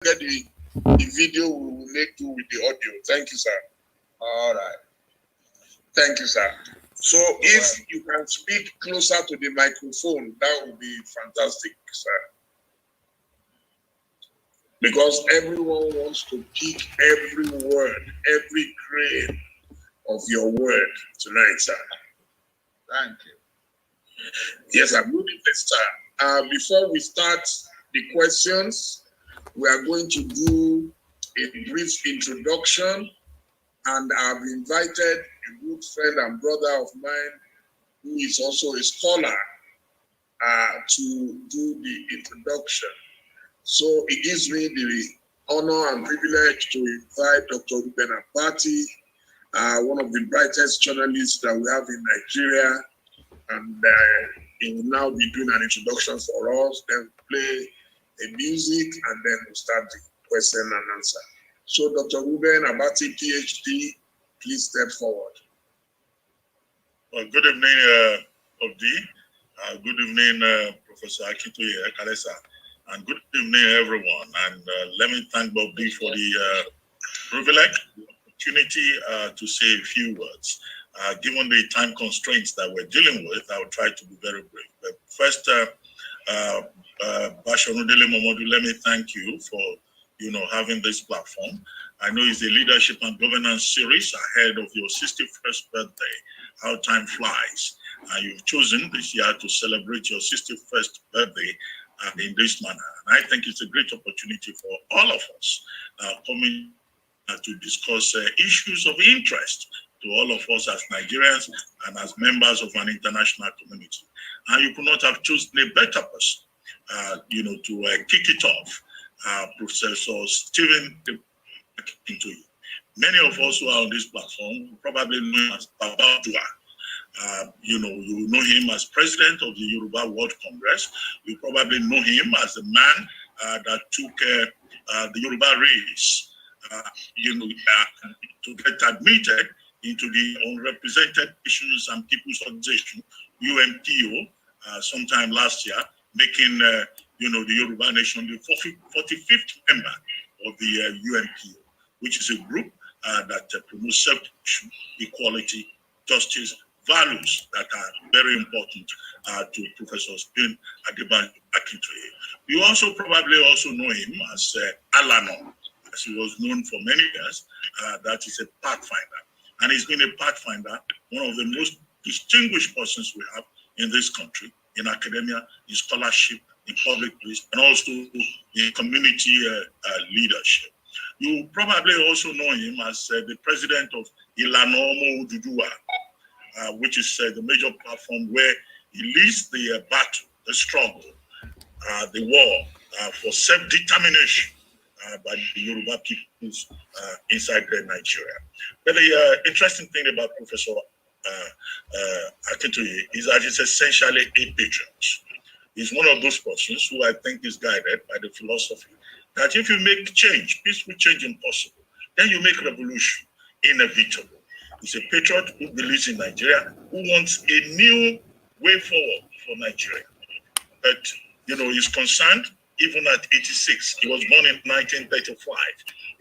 get the video, we will make do with the audio. Thank you, sir. All right. Thank you, sir. So if you can speak closer to the microphone, that would be fantastic, sir. Because everyone wants to pick every word, every grain of your word tonight, sir. Thank you. Yes, I'm moving the star. Before we start the questions, we are going to do a brief introduction, and I've invited a good friend and brother of mine who is also a scholar to do the introduction. So it gives me the honor and privilege to invite Dr. Ruben Abati, one of the brightest journalists that we have in Nigeria, and he will now be doing an introduction for us, then play the music, and then we'll start the question and answer. So Dr. Ruben Abati, PhD, please step forward. Well, good evening, Obdi. Good evening, Professor Akintoye Ekalesa, and good evening, everyone. And let me thank Obdi for the privilege, the opportunity to say a few words. Given the time constraints that we're dealing with, I will try to be very brief. But first, Bashonu Dele Momodu, let me thank you for having this platform. I know it's a leadership and governance series ahead of your 61st birthday. How time flies. You've chosen this year to celebrate your 61st birthday in this manner. And I think it's a great opportunity for all of us coming to discuss issues of interest to all of us as Nigerians and as members of an international community. And you could not have chosen a better person, to kick it off, Professor Stephen Akintoye. Many of us who are on this platform probably know him as Baba Dua. You know him as president of the Yoruba World Congress. You probably know him as the man that took the Yoruba race, to get admitted into the Unrepresented Nations and People's Organization, UNPO, sometime last year, making the Yoruba Nation the 45th member of the UNPO, which is a group that promotes self-protection, equality, justice, values that are very important to Professor Stephen Adebanji Akintoye. You also probably also know him as Alano, as he was known for many years. That is a pathfinder. And he's been a pathfinder, one of the most distinguished persons we have in this country, in academia, in scholarship, in public policy, and also in community leadership. You probably also know him as the president of Ilanomo Ududua, which is the major platform where he leads the battle, the struggle, the war for self-determination by the Yoruba peoples inside Nigeria. But the interesting thing about Professor Akintoye is that he's essentially a patriot. He's one of those persons who I think is guided by the philosophy that if you make change, peaceful change impossible, then you make revolution inevitable. He's a patriot who believes in Nigeria, who wants a new way forward for Nigeria. But, he's concerned, even at 86, he was born in 1935,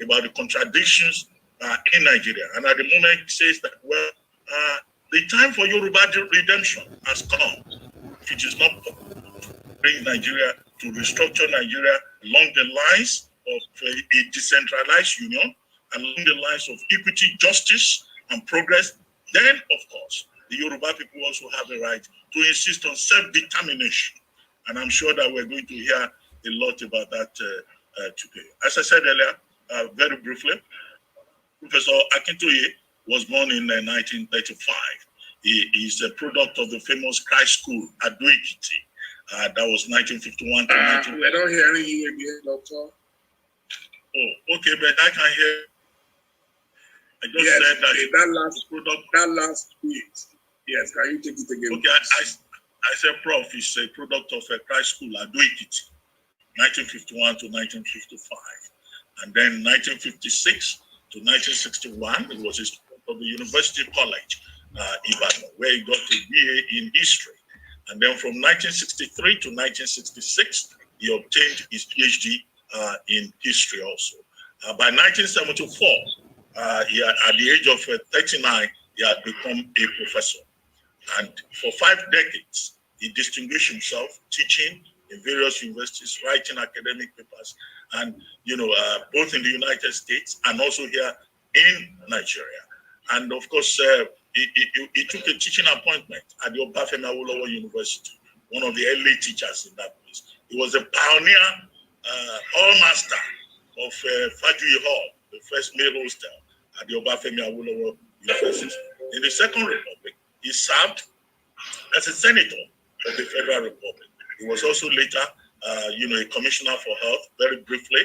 about the contradictions in Nigeria. And at the moment, he says that, the time for Yoruba redemption has come. It is not bring Nigeria to restructure Nigeria along the lines of a decentralized union, along the lines of equity, justice, and progress. Then, of course, the Yoruba people also have the right to insist on self-determination. And I'm sure that we're going to hear a lot about that today. As I said earlier, very briefly, Professor Akintoye was born in 1935. He is a product of the famous Christ School at Duikiti. That was 1951 to 19... We're not hearing you again, Doctor. Oh, okay, but I can hear. I just said that. Okay, that last bit. Yes, can you take it again? Okay, I said Prof is a product of a Christ School at Duikiti, 1951 to 1955. And then 1956 to 1961, it was a student of the University College, Ibadan, where he got a BA in history. And then from 1963 to 1966, he obtained his PhD in history also. By 1974, at the age of 39, he had become a professor. And for 5 decades, he distinguished himself teaching in various universities, writing academic papers, and both in the United States and also here in Nigeria. And of course, he took a teaching appointment at the Obafemi Awolowo University, one of the early teachers in that place. He was a pioneer hall master of Fajui Hall, the first male hostel at the Obafemi Awolowo University. In the Second Republic, he served as a senator of the Federal Republic. He was also later, a commissioner for health, very briefly,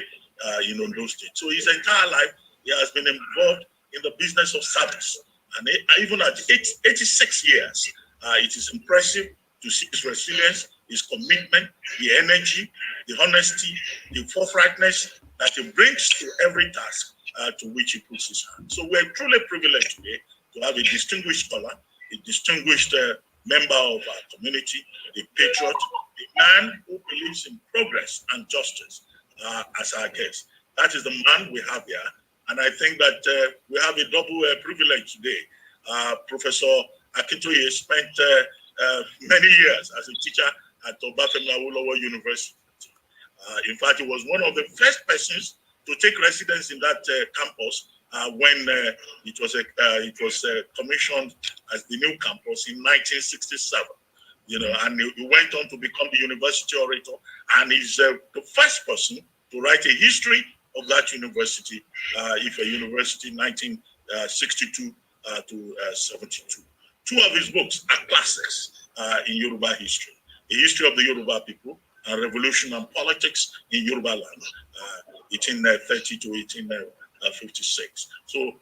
in Ondo State. So his entire life, he has been involved in the business of service. And even at 86 years, it is impressive to see his resilience, his commitment, the energy, the honesty, the forthrightness that he brings to every task to which he puts his hand. So we're truly privileged today to have a distinguished scholar, a distinguished member of our community, a patriot, a man who believes in progress and justice as our guest. That is the man we have here. And I think that we have a double privilege today. Professor Akintoye spent many years as a teacher at Obafemi Awolowo University. In fact, he was one of the first persons to take residence in that campus when it was commissioned as the new campus in 1967. And he went on to become the university orator, and he's the first person to write a history of that university, Ife University, 1962 to 72. 2 of his books are classics in Yoruba history: A History of the Yoruba People and Revolution and Politics in Yoruba Land, 1830 to 1856. So,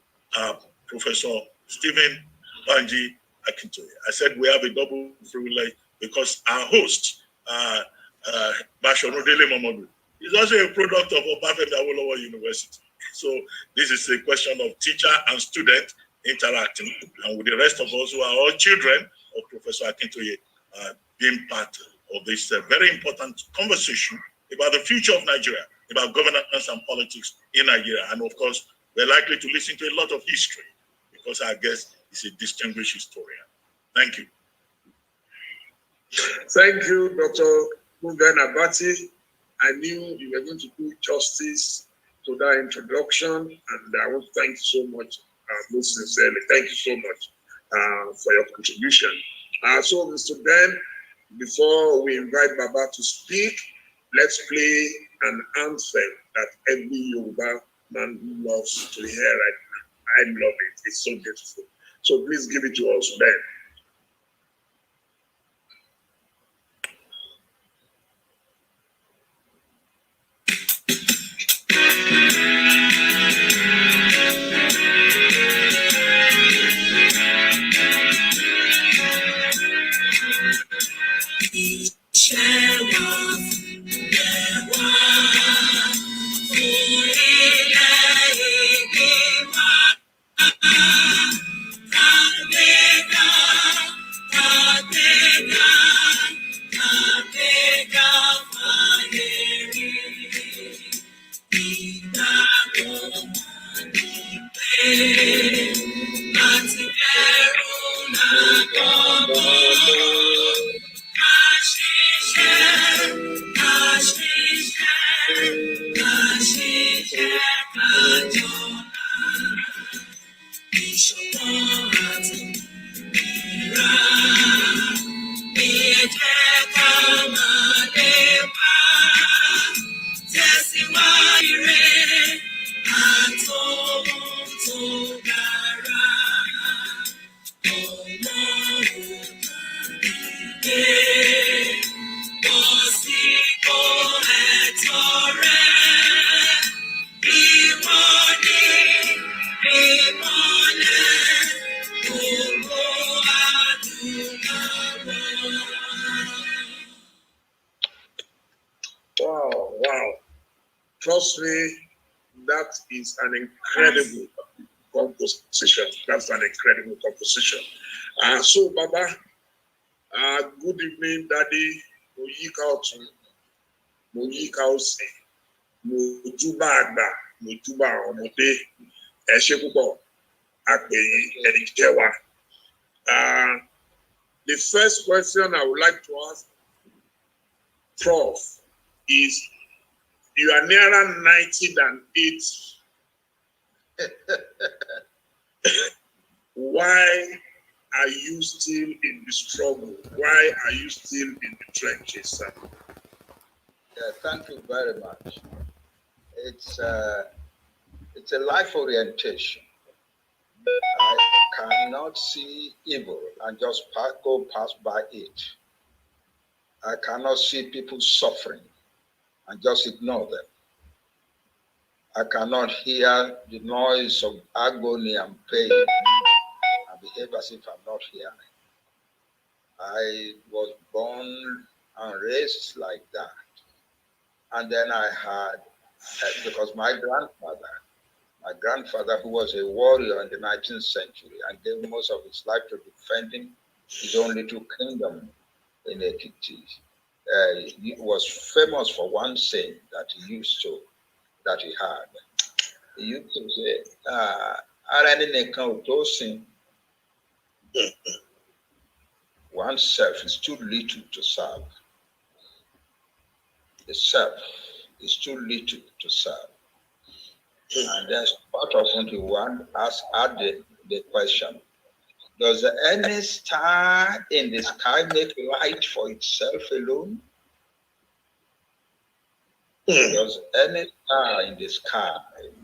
Professor Stephen Adebanje Akintoye, I said we have a double privilege because our host, Dele Momodu, is also a product of Obafemi Awolowo University. So this is a question of teacher and student interacting, and with the rest of us who are all children of Professor Akintoye being part of this very important conversation about the future of Nigeria, about governance and politics in Nigeria. And of course, we're likely to listen to a lot of history because our guest is a distinguished historian. Thank you. Thank you, Dr. Mugen Abati. I knew you were going to do justice to that introduction, and I want to thank you so much, most sincerely. Thank you so much for your contribution. So, Mr. Ben, before we invite Baba to speak, let's play an anthem that every Yoruba man loves to hear right now. I love it. It's so beautiful. So please give it to us, Ben. Wow. Trust me, that is an incredible composition. That's an incredible composition. So, Baba, good evening, Daddy. Moyikausi. mojúbà àgbà, mojúbà ọmọdé, ẹ ṣé púpọ̀, àpèyìn ẹni jẹ́ wa. The first question I would like to ask Prof is, you are nearer 90 than 80. Why are you still in the struggle? Why are you still in the trenches, sir? Yeah, thank you very much. It's a life orientation. I cannot see evil and just go past by it. I cannot see people suffering and just ignore them. I cannot hear the noise of agony and pain and behave as if I'm not hearing. I was born and raised like that. And then I had, because my grandfather, who was a warrior in the 19th century and gave most of his life to defending his own little kingdom in Ekiti, he was famous for one saying that he had. He used to say, oneself is too little to serve. The self is too little to serve. And then part of 21 asked the question, does any star in the sky make light for itself alone? Does any star in the sky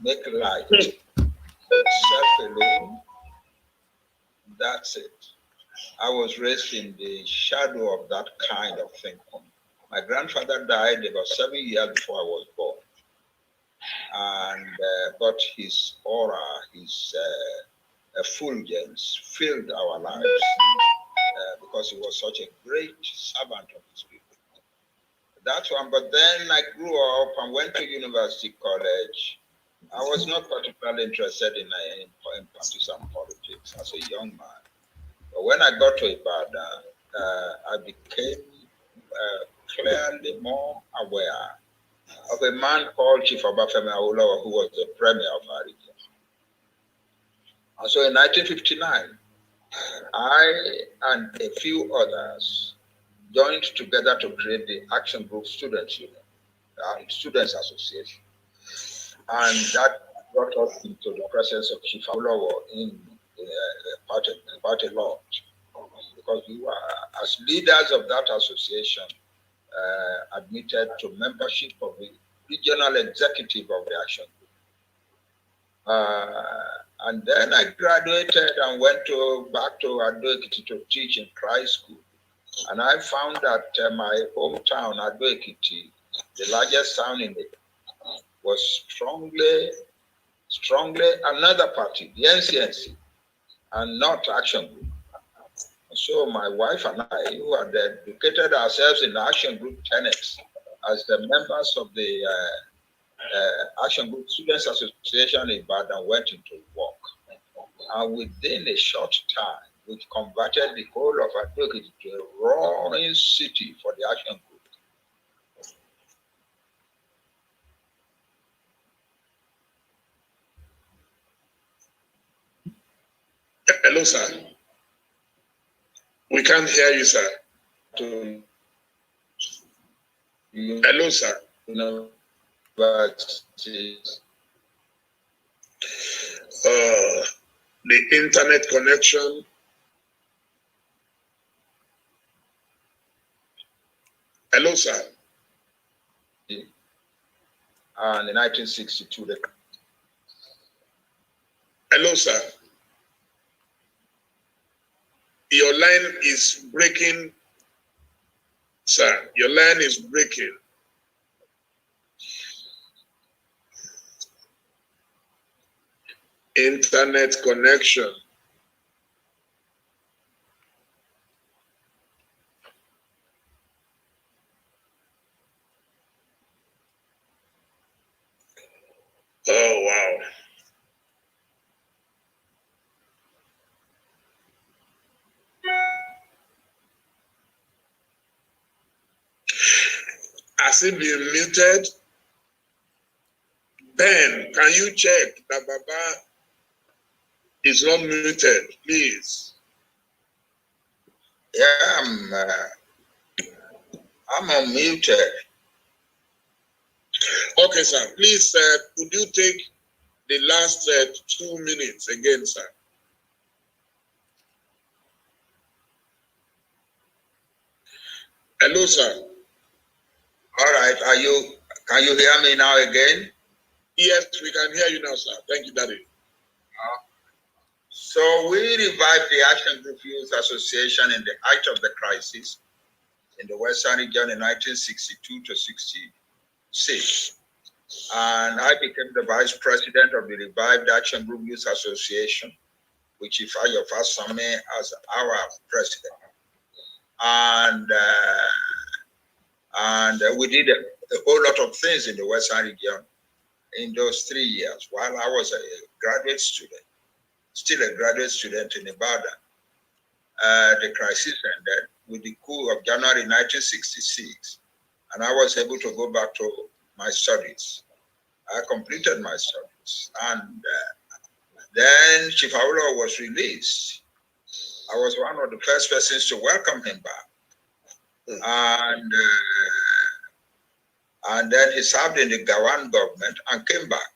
make light for itself alone? That's it. I was raised in the shadow of that kind of thinking. My grandfather died about 7 years before I was born. And but his aura, his effulgence filled our lives because he was such a great servant of his people. That one, but then I grew up and went to university college. I was not particularly interested in partisan politics as a young man. But when I got to Ibadan, I became clearly more aware of a man called Chief Obafemi Awolowo, who was the premier of our region. And so in 1959, I and a few others joined together to create the Action Group Students Union, Students Association. And that brought us into the presence of Chief Awolowo in the party lodge, because we were, as leaders of that association, admitted to membership of the regional executive of the Action Group. And then I graduated and went back to Ado-Ekiti to teach in Christ School. And I found that my hometown, Ado-Ekiti, the largest town in it, was strongly another party, the NCNC, and not Action Group. So my wife and I, who had educated ourselves in the Action Group tenets as the members of the Action Group Students Association in Ibadan, went into work. And within a short time, we converted the whole of Ado-Ekiti to a roaring city for the Action Group. Hello, sir. We can't hear you, sir. Hello, sir. No, but the internet connection. Hello, sir. And in 1962, hello, sir. Your line is breaking, sir. Your line is breaking. Internet connection. Oh, wow. Has it been muted? Ben, can you check that Baba is not muted, please? Yeah, I'm unmuted. Okay, sir. Please, could you take the last 2 minutes again, sir? Hello, sir. All right, can you hear me now again? Yes, we can hear you now, sir. Thank you, Daddy. So we revived the Action Group Youth Association in the height of the crisis in the Western region in 1962 to 66. And I became the vice president of the revived Action Group Youth Association, which Ifayo Fasame as our president. And we did a whole lot of things in the Western region in those 3 years while I was a graduate student, still a graduate student in Ibadan. The crisis ended with the coup of January 1966, and I was able to go back to my studies. I completed my studies, and then Chief Awolowo was released. I was one of the first persons to welcome him back. And then he served in the Gawan government and came back.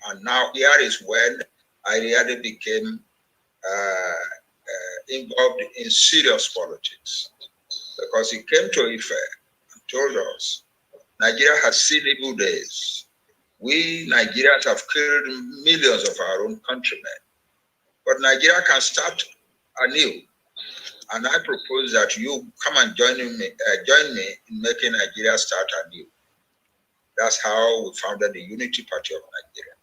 And now here is when I really became involved in serious politics, because he came to Ife and told us, Nigeria has seen evil days. We Nigerians have killed millions of our own countrymen, but Nigeria can start anew. And I propose that you come and join me in making Nigeria start anew. That's how we founded the Unity Party of Nigeria.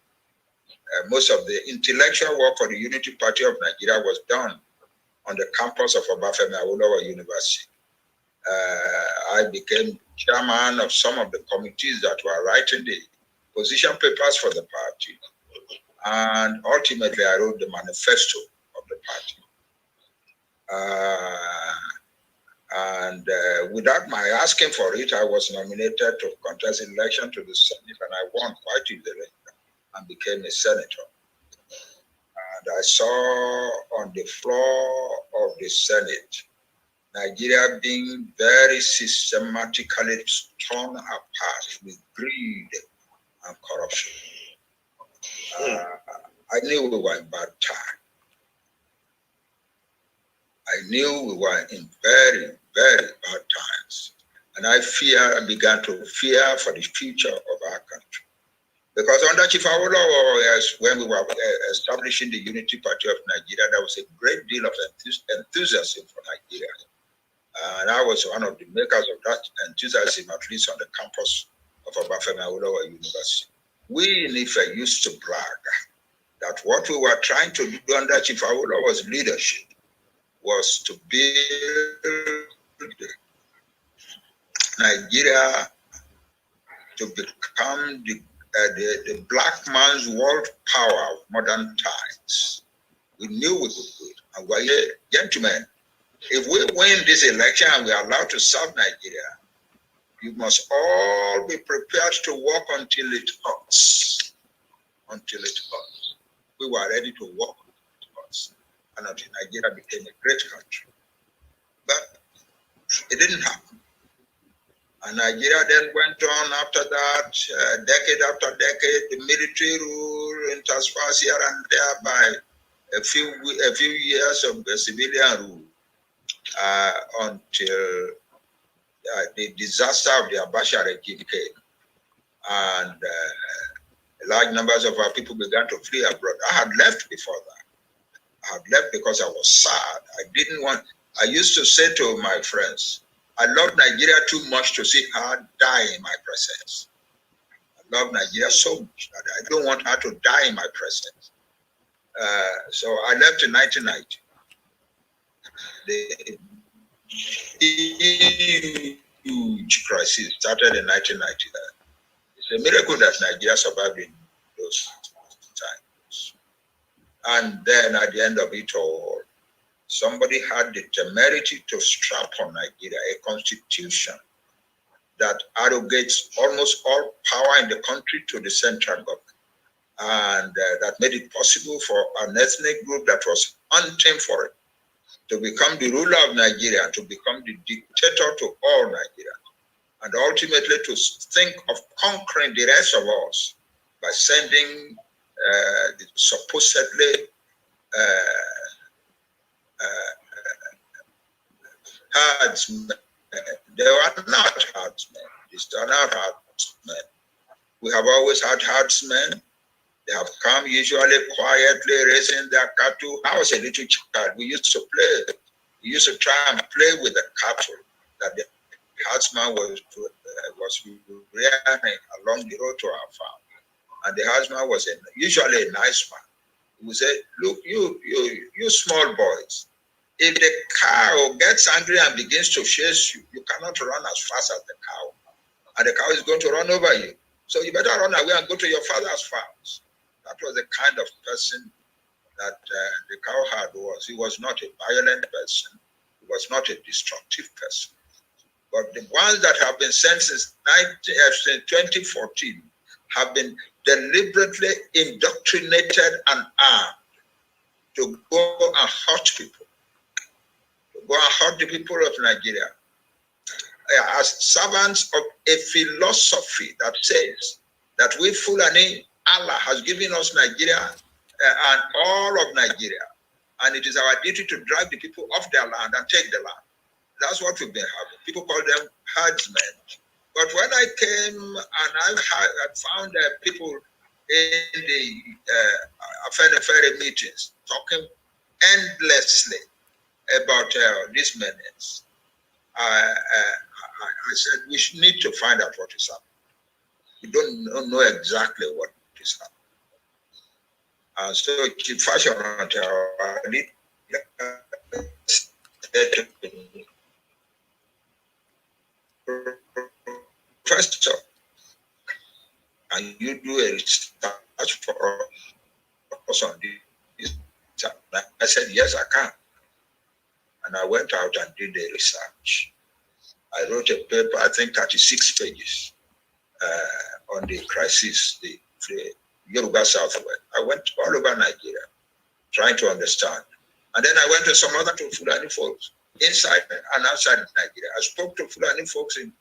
Most of the intellectual work for the Unity Party of Nigeria was done on the campus of Obafemi Awolowo University. I became chairman of some of the committees that were writing the position papers for the party. And ultimately, I wrote the manifesto of the party. Without my asking for it, I was nominated to contest election to the Senate, and I won quite easily and became a senator. And I saw on the floor of the Senate, Nigeria being very systematically torn apart with greed and corruption. I knew we were in bad time. I knew we were in very, very bad times. And I began to fear for the future of our country. Because under Chief Awolowo, when we were establishing the Unity Party of Nigeria, there was a great deal of enthusiasm for Nigeria. And I was one of the makers of that enthusiasm, at least on the campus of Obafemi Awolowo University. We in Ife used to brag that what we were trying to do under Chief Awolowo's leadership was to build Nigeria to become the black man's world power of modern times. We knew we could do it. And we're here, gentlemen, if we win this election and we are allowed to serve Nigeria, you must all be prepared to work until it hurts. Until it hurts. We were ready to work until it hurts. And until Nigeria became a great country. But it didn't happen. And Nigeria then went on after that, decade after decade, the military rule interspersed here and there by a few years of the civilian rule until the disaster of the Abacha regime came. And large numbers of our people began to flee abroad. I had left before that. I had left because I was sad. I used to say to my friends, I love Nigeria too much to see her die in my presence. I love Nigeria so much that I don't want her to die in my presence. So I left in 1990. The huge crisis started in 1999. It's a miracle that Nigeria survived in those times. And then at the end of it all, somebody had the temerity to strap on Nigeria a constitution that arrogates almost all power in the country to the central government. and that made it possible for an ethnic group that was hunting for it to become the ruler of Nigeria, to become the dictator to all Nigeria, and ultimately to think of conquering the rest of us by sending the supposedly herdsmen. They were not herdsmen. These are not herdsmen. We have always had herdsmen. They have come usually quietly raising their cattle. I was a little child. We used to play. We used to try and play with the cattle that the herdsman was rearing along the road to our farm. And the herdsman was usually a nice man. He would say, look, you small boys, if the cow gets angry and begins to chase you, you cannot run as fast as the cow. And the cow is going to run over you. So you better run away and go to your father's farms. That was the kind of person that the cow had was. He was not a violent person. He was not a destructive person. But the ones that have been sent since 2014 have been deliberately indoctrinated and armed to go and hurt people, to go and hurt the people of Nigeria as servants of a philosophy that says that we Fulani, Allah has given us Nigeria and all of Nigeria, and it is our duty to drive the people off their land and take the land. That's what we've been having. People call them herdsmen. But when I came and I found people in the Afenifere meetings talking endlessly about these menace, I said we need to find out what is happening. We don't know exactly what is happening. And so Chief Fashion Professor, can you do a research for us on this? I said, yes, I can. And I went out and did the research. I wrote a paper, I think 36 pages on the crisis, the Yoruba Southwest. I went all over Nigeria trying to understand. And then I went to some other Fulani folks inside and outside Nigeria. I spoke to Fulani folks in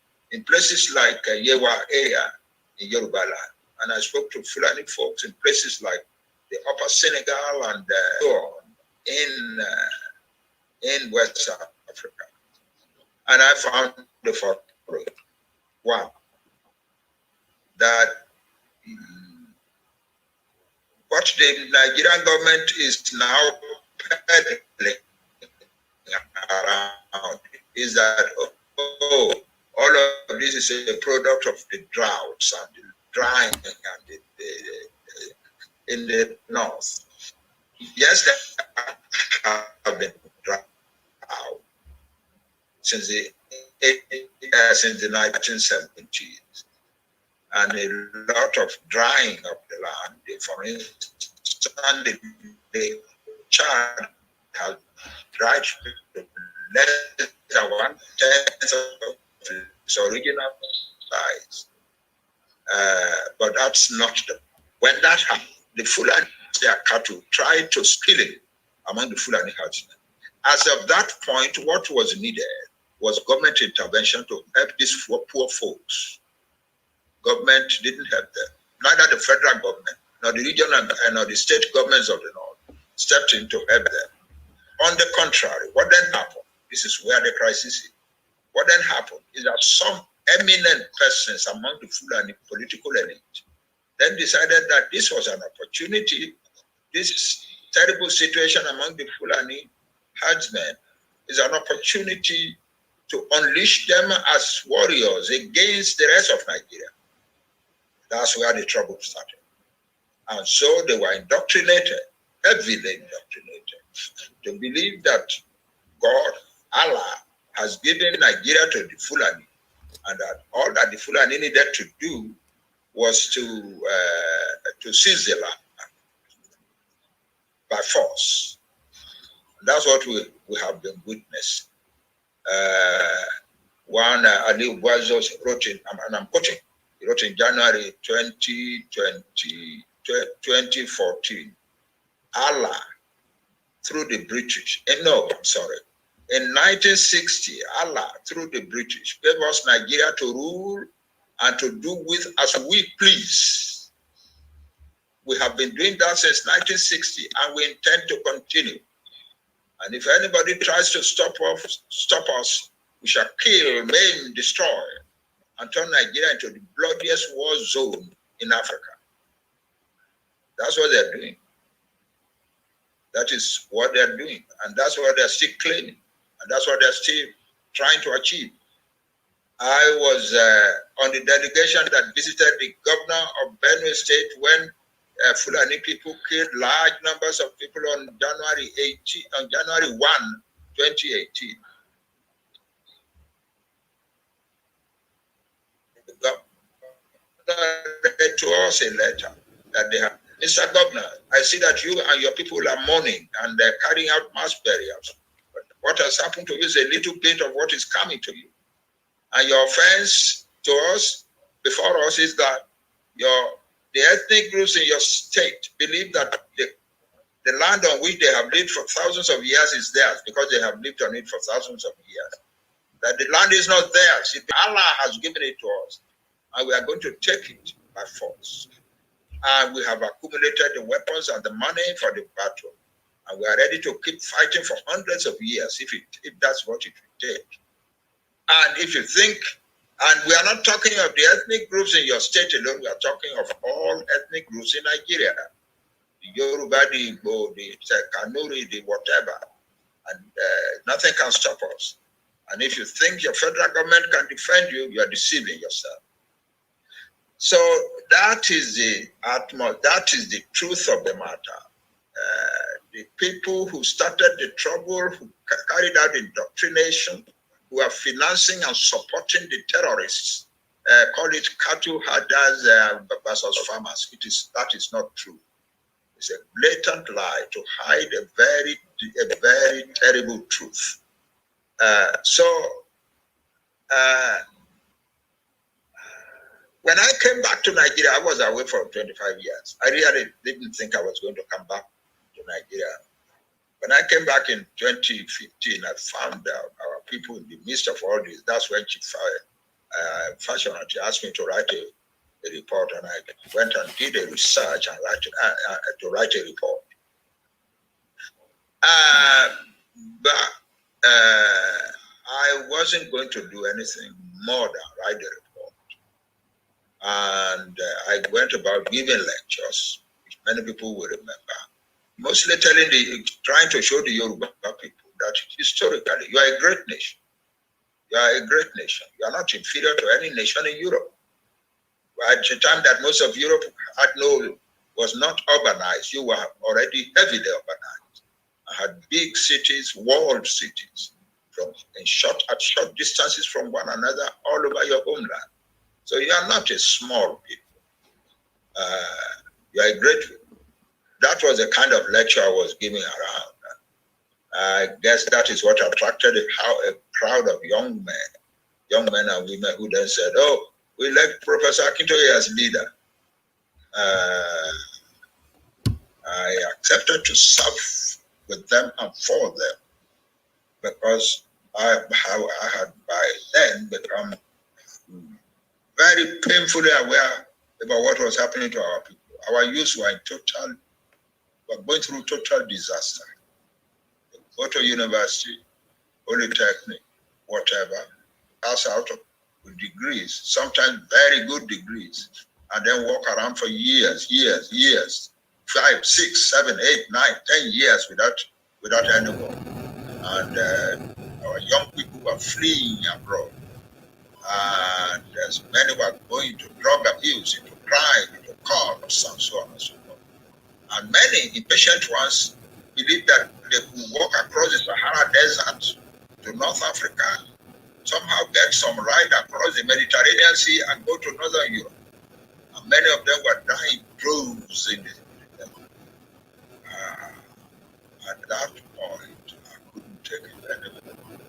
places like Yewa area in Yoruba land. And I spoke to Fulani folks in places like the Upper Senegal and so on in West Africa. And I found the following. One, that what the Nigerian government is now peddling around is that, all of this is a product of the droughts and the drying and in the north. Yes, they have been drought since the 1970s, and a lot of drying of the land. For instance, the Chad has dried to less than 1/10 of its original size. But that's not when that happened, the Fulani, their cattle tried to steal it among the Fulani herdsmen. As of that point, what was needed was government intervention to help these poor folks. Government didn't help them. Neither the federal government, nor the regional, nor the state governments of the north stepped in to help them. On the contrary, what then happened? This is where the crisis is. What then happened is that some eminent persons among the Fulani political elite then decided that this was an opportunity. This terrible situation among the Fulani herdsmen is an opportunity to unleash them as warriors against the rest of Nigeria. That's where the trouble started. And so they were indoctrinated, heavily indoctrinated, to believe that God, Allah, has given Nigeria to the Fulani, and that all that the Fulani needed to do was to seize the land by force. And that's what we have been witnessing. One Ali Boazos wrote in, and I'm quoting, he wrote in January 2022 2014, Allah, through the British, no, I'm sorry. In 1960, Allah, through the British, gave us Nigeria to rule and to do with as we please. We have been doing that since 1960, and we intend to continue. And if anybody tries to stop us, we shall kill, maim, destroy, and turn Nigeria into the bloodiest war zone in Africa. That's what they're doing. That is what they're doing. And that's what they're still claiming. And that's what they're still trying to achieve. I was on the delegation that visited the governor of Benue State when Fulani people killed large numbers of people on January 1, 2018. The governor read to us a letter that they have. Mr. Governor, I see that you and your people are mourning and they're carrying out mass burials. But what has happened to you is a little bit of what is coming to you. And your offense to us, before us, is that the ethnic groups in your state believe that the land on which they have lived for thousands of years is theirs because they have lived on it for thousands of years. That the land is not theirs. Allah has given it to us. And we are going to take it by force. And we have accumulated the weapons and the money for the battle. And we are ready to keep fighting for hundreds of years if that's what it will take. And if you think, and we are not talking of the ethnic groups in your state alone, we are talking of all ethnic groups in Nigeria. The Yoruba, the Igbo, the Kanuri, the whatever. And nothing can stop us. And if you think your federal government can defend you, you are deceiving yourself. So that is that is the truth of the matter. The people who started the trouble, who carried out indoctrination, who are financing and supporting the terrorists, call it cattle herders versus farmers. That is not true. It's a blatant lie to hide a very terrible truth. When I came back to Nigeria, I was away for 25 years. I really didn't think I was going to come back to Nigeria. When I came back in 2015, I found out our people in the midst of all this. That's when Chief Fashionati asked me to write a report, and I went and did a research and to write a report. But I wasn't going to do anything more than write a report. And I went about giving lectures, which many people will remember, mostly trying to show the Yoruba people that historically you are a great nation. You are a great nation. You are not inferior to any nation in Europe. At the time that most of Europe was not urbanized, you were already heavily urbanized. I had big cities, walled cities, at short distances from one another, all over your homeland. So you are not a small people. You are a great people. That was the kind of lecture I was giving around. I guess that is what attracted a crowd of young men and women who then said, "Oh, we elect Professor Akintoye as leader." I accepted to serve with them and for them because I had by then become very painfully aware about what was happening to our people. Our youth were going through total disaster. They go to university, polytechnic, whatever, pass out with degrees, sometimes very good degrees, and then walk around for years, 5, 6, 7, 8, 9, 10 years without any work. And our young people were fleeing abroad. And as many were going to drug abuse, into crime, into courts, and so on and so forth. And many impatient ones believed that they could walk across the Sahara Desert to North Africa, somehow get some ride across the Mediterranean Sea and go to Northern Europe. And many of them were dying droves in the at that point, I couldn't take it anymore.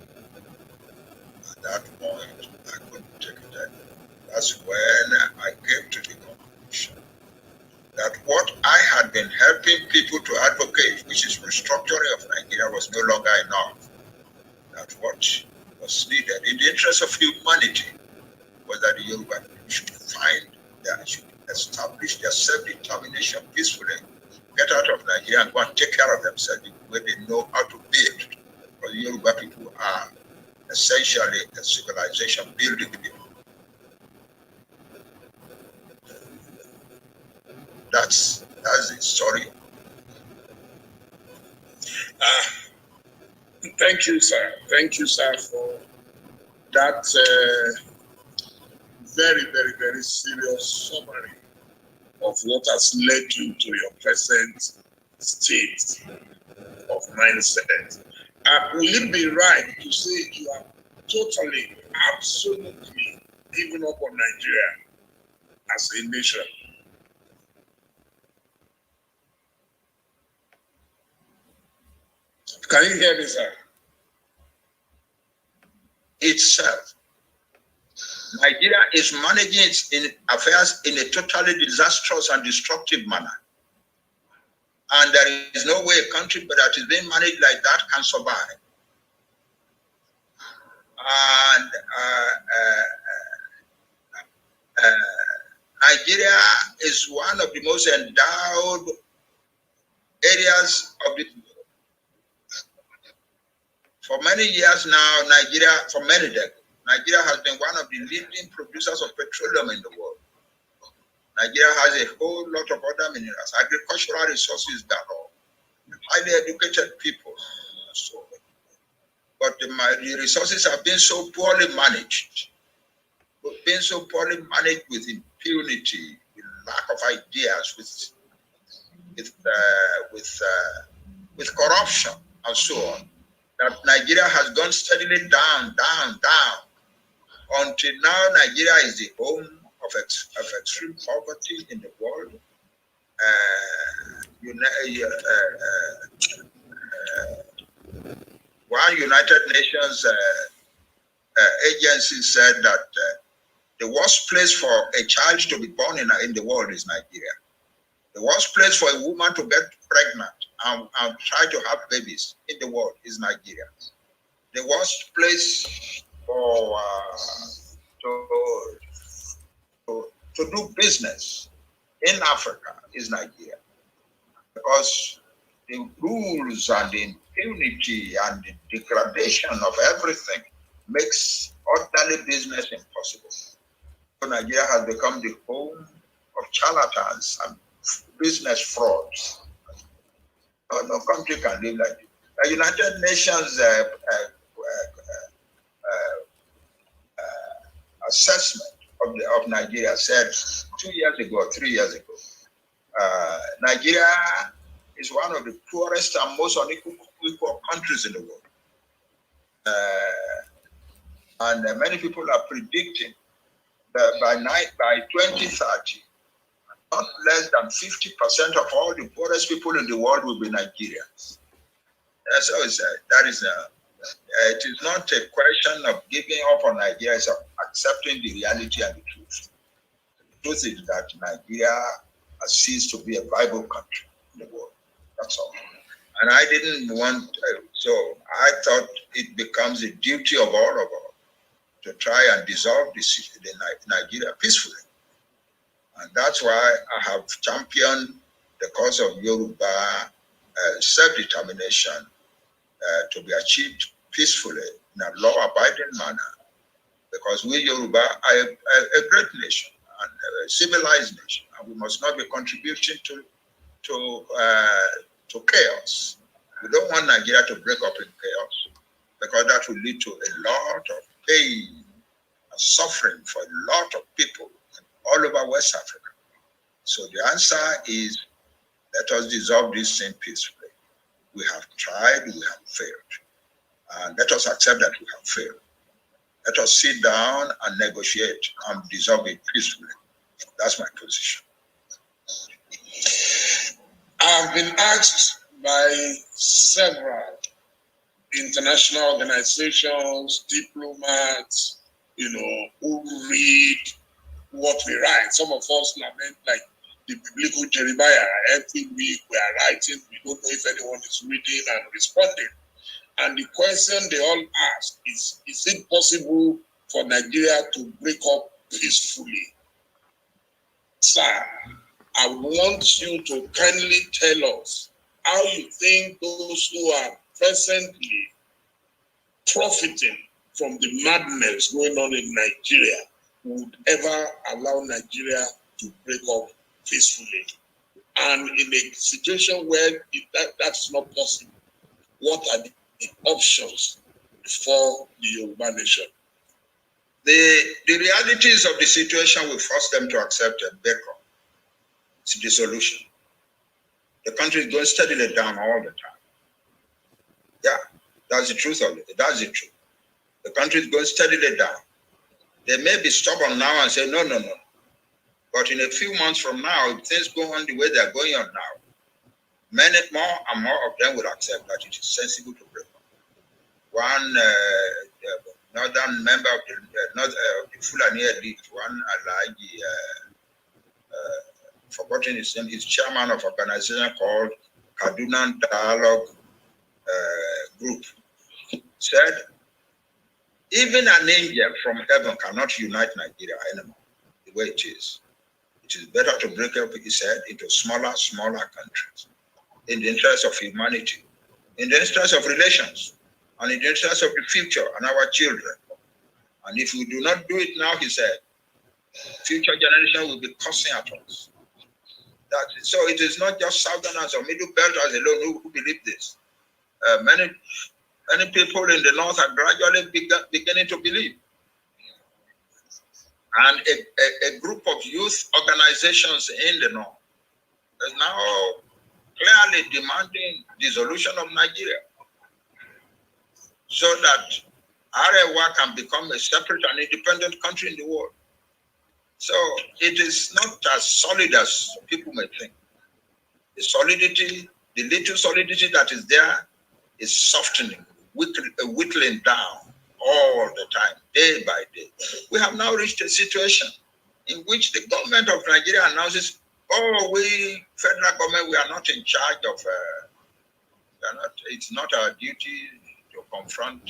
At that point, I couldn't take it anymore. That's when I came to the conclusion that what I had been helping people to advocate, which is restructuring of Nigeria, was no longer enough. That what was needed in the interest of humanity was that the Yoruba people should find that should establish their self-determination peacefully, get out of Nigeria and go and take care of themselves the way they know how to build. Because the Yoruba people are essentially a civilization building people. That's the story. Thank you, sir. Thank you, sir, for that very, very, very serious summary of what has led you to your present state of mindset. Will it be right to say you are totally, absolutely giving up on Nigeria as a nation? Can you hear me, sir? Itself. Nigeria is managing its affairs in a totally disastrous and destructive manner. And there is no way a country that is being managed like that can survive. And Nigeria is one of the most endowed areas of the world. For many years now, for many decades, Nigeria has been one of the leading producers of petroleum in the world. Nigeria has a whole lot of other minerals, agricultural resources galore, highly educated people. So, but the resources have been so poorly managed, with impunity, with lack of ideas, with corruption and so on, that Nigeria has gone steadily down, until now. Nigeria is the home of extreme poverty in the world. One United Nations agency said that the worst place for a child to be born in the world is Nigeria. The worst place for a woman to get pregnant and try to have babies in the world is Nigeria. The worst place for to do business in Africa is Nigeria, because the rules and the impunity and the degradation of everything makes ordinary business impossible. So Nigeria has become the home of charlatans and business frauds. No country can live like this. The United Nations assessment of Nigeria said 2 years ago or 3 years ago, Nigeria is one of the poorest and most unequal countries in the world. And many people are predicting that by 2030, not less than 50% of all the poorest people in the world will be Nigerians. So it is not a question of giving up on Nigeria, it's accepting the reality and the truth. The truth is that Nigeria has ceased to be a viable country in the world. That's all. And I didn't want, so I thought it becomes a duty of all of us to try and dissolve Nigeria peacefully. And that's why I have championed the cause of Yoruba self-determination to be achieved peacefully in a law-abiding manner. Because we Yoruba are a great nation and a civilized nation, and we must not be contributing to chaos. We don't want Nigeria to break up in chaos, because that will lead to a lot of pain and suffering for a lot of people all over West Africa. So the answer is, let us dissolve this thing peacefully. We have tried, we have failed. And let us accept that we have failed. Let us sit down and negotiate and dissolve it peacefully. That's my position. I've been asked by several international organizations, diplomats, who read what we write. Some of us lament, like, the biblical Jeremiah. Every week we are writing. We don't know if anyone is reading and responding. And the question they all ask is it possible for Nigeria to break up peacefully? Sir, I want you to kindly tell us how you think those who are presently profiting from the madness going on in Nigeria would ever allow Nigeria to break up peacefully. And in a situation where that's not possible, what are the options for the Yoruba nation? The realities of the situation will force them to accept a breakup. It's dissolution. The country is going steadily down all the time. Yeah, that's the truth of it. That's the truth. The country is going steadily down. They may be stubborn now and say, no. But in a few months from now, if things go on the way they're going on now, many more and more of them will accept that it is sensible to break up. One northern member of the Fulani elite, one Alhaji, forgotten his name, is chairman of an organization called Kaduna Dialogue Group, said, even an angel from heaven cannot unite Nigeria anymore the way it is. It is better to break up, he said, into smaller countries in the interest of humanity, in the interest of relations, and in the interest of the future and our children. And if we do not do it now, he said, future generation will be cursing at us. So it is not just Southerners or Middle Belters alone who believe this. Many people in the North are gradually beginning to believe. And a group of youth organizations in the North is now clearly demanding dissolution of Nigeria so that Arewa can become a separate and independent country in the world. So it is not as solid as people may think. The solidity, the little solidity that is there is softening, whittling down all the time, day by day. We have now reached a situation in which the government of Nigeria announces, oh, we, federal government, we are not in charge of, it's not our duty to confront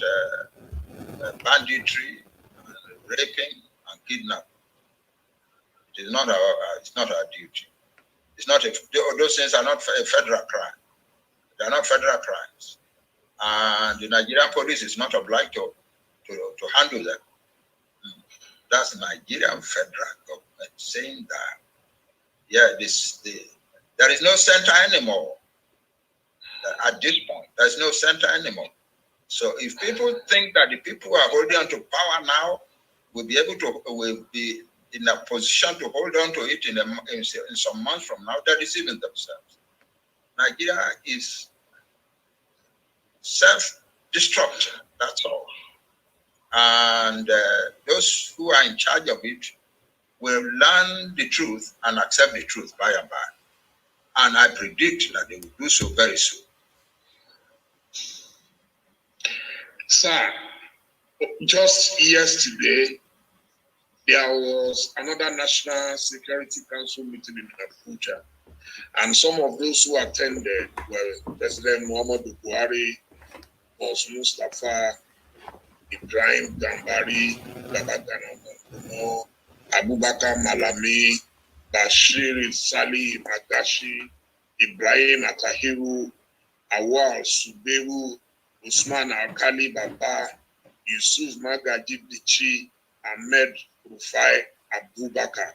banditry, raping, and kidnapping. It's not our duty. It's not those things are not a federal crime. They are not federal crimes, and the Nigerian police is not obliged to handle them. That's the Nigerian federal government saying that. Yeah, there is no center anymore. At this point, there's no center anymore. So if people think that the people who are holding on to power now will be in a position to hold on to it in some months from now, they're deceiving themselves. Nigeria is self-destructing, that's all. And those who are in charge of it will learn the truth and accept the truth by and by. And I predict that they will do so very soon. Sir, just yesterday, there was another National Security Council meeting in Abuja, and some of those who attended were President Muhammadu Buhari, Boss Mustafa, Ibrahim Gambari, Babagana, Abubakar Malami, Bashir Sali Magashi, Ibrahim Atahiru, Awal Suberu, Usman Alkali Baba, Yusuf Magaji Bichi, Ahmed Rufai Abubakar.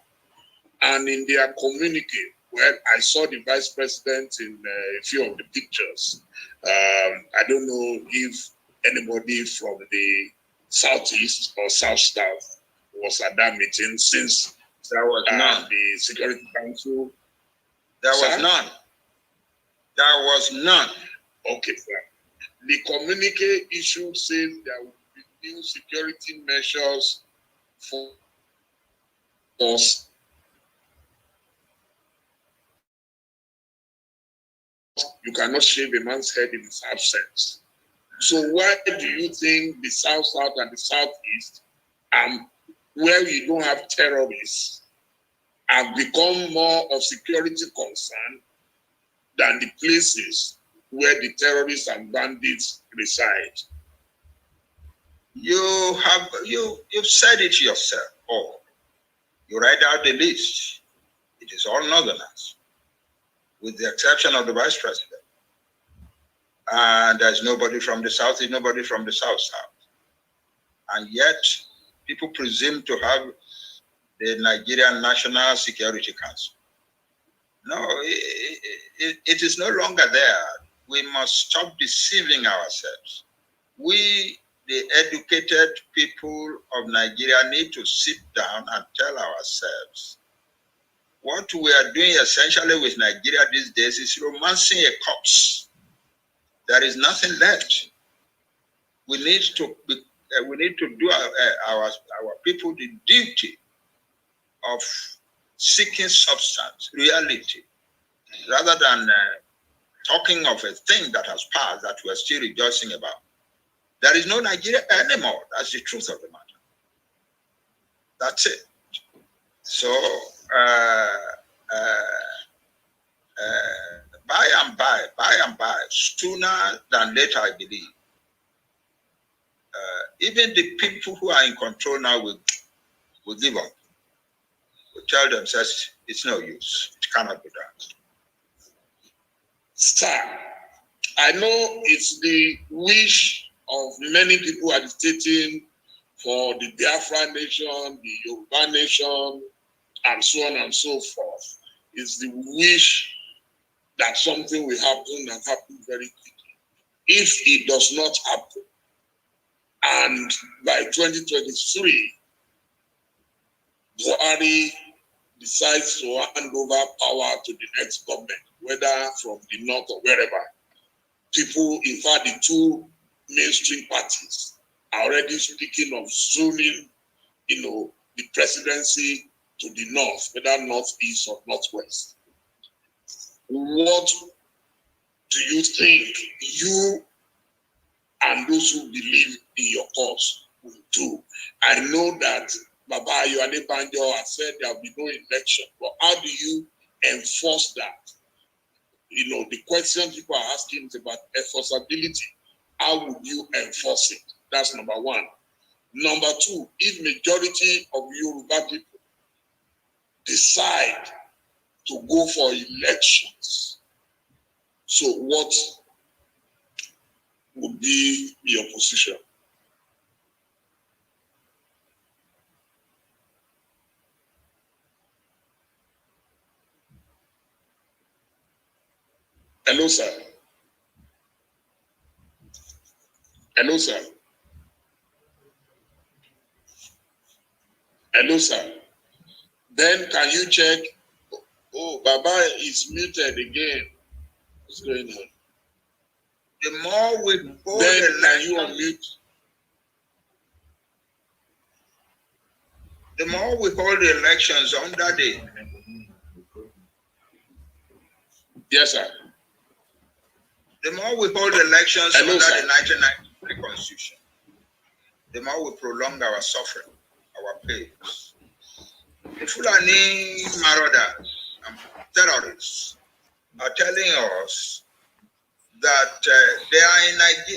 And in their communique, well, I saw the vice president in a few of the pictures. I don't know if anybody from the southeast or south was at that meeting, since there was none. The Security Council. There was none. There was none. Okay, sir. The communique issue says there will be new security measures for us. You cannot shave a man's head in his absence. So why do you think the South and the Southeast, where you don't have terrorists, have become more of security concern than the places where the terrorists and bandits reside. You've said it yourself. Oh, you write out the list. It is all northerners, with the exception of the vice president. And there's nobody from the south, there's nobody from the south. And yet, people presume to have the Nigerian National Security Council. No, it is no longer there. We must stop deceiving ourselves. We, the educated people of Nigeria, need to sit down and tell ourselves what we are doing essentially with Nigeria these days is romancing a corpse. There is nothing left. We need to do our people the duty of seeking substance, reality, rather than talking of a thing that has passed that we are still rejoicing about. There is no Nigeria anymore. That's the truth of the matter. That's it. So, by and by, sooner than later, I believe, even the people who are in control now will give up. Will tell themselves it's no use. It cannot be done. Sir, I know it's the wish of many people agitating for the Biafra nation, the Yoruba nation, and so on and so forth. It's the wish that something will happen and happen very quickly. If it does not happen, and by 2023, Buhari decides to hand over power to the next government, whether from the north or wherever, people, in fact, the two mainstream parties are already speaking of zoning, the presidency to the north, whether northeast or northwest. What do you think you and those who believe in your cause will do? I know that Baba Adebanja has said there will be no election, but how do you enforce that? The question people are asking is about enforceability. How would you enforce it? That's number one. Number two, if majority of Yoruba people decide to go for elections, so what would be your position? Hello, sir. Hello, sir. Hello, sir. Then can you check? Oh, Baba is muted again. What's going on? The more we hold then can you unmute? The more we hold the elections under the Yes, sir. The more we hold elections Hello, under sir. the 1993 Constitution, the more we prolong our suffering, our pains. The Fulani marauders and terrorists are telling us that they are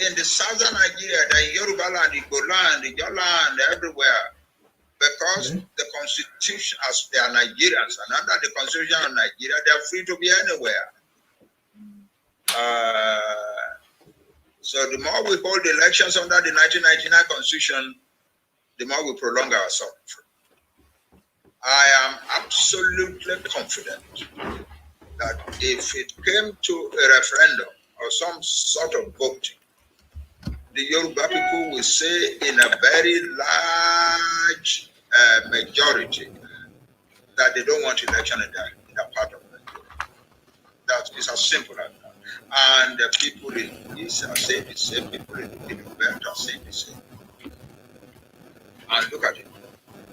in the southern Nigeria, they're in Yoruba land, Igbo land, Ijaw land, everywhere, because the Constitution, as they are Nigerians, and under the Constitution of Nigeria, they are free to be anywhere. So the more we hold elections under the 1999 Constitution, the more we prolong our suffering. I am absolutely confident that if it came to a referendum or some sort of voting, the Yoruba people will say in a very large majority that they don't want election in that part of Nigeria. That is as simple as that. And the people in the East are saying the same, people in the Middle Belt are saying the same. And look at it.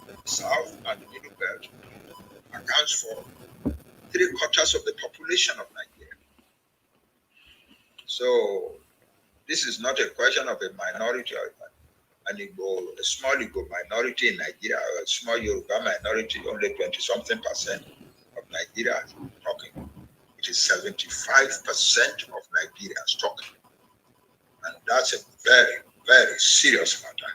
The South and the Middle Belt accounts for 3/4 of the population of Nigeria. So this is not a question of a minority or a minority. an Igbo, a small Igbo minority in Nigeria, or a small Yoruba minority, only 20-something% of Nigeria talking. It is 75% of Nigerians talking. And that's a very, very serious matter.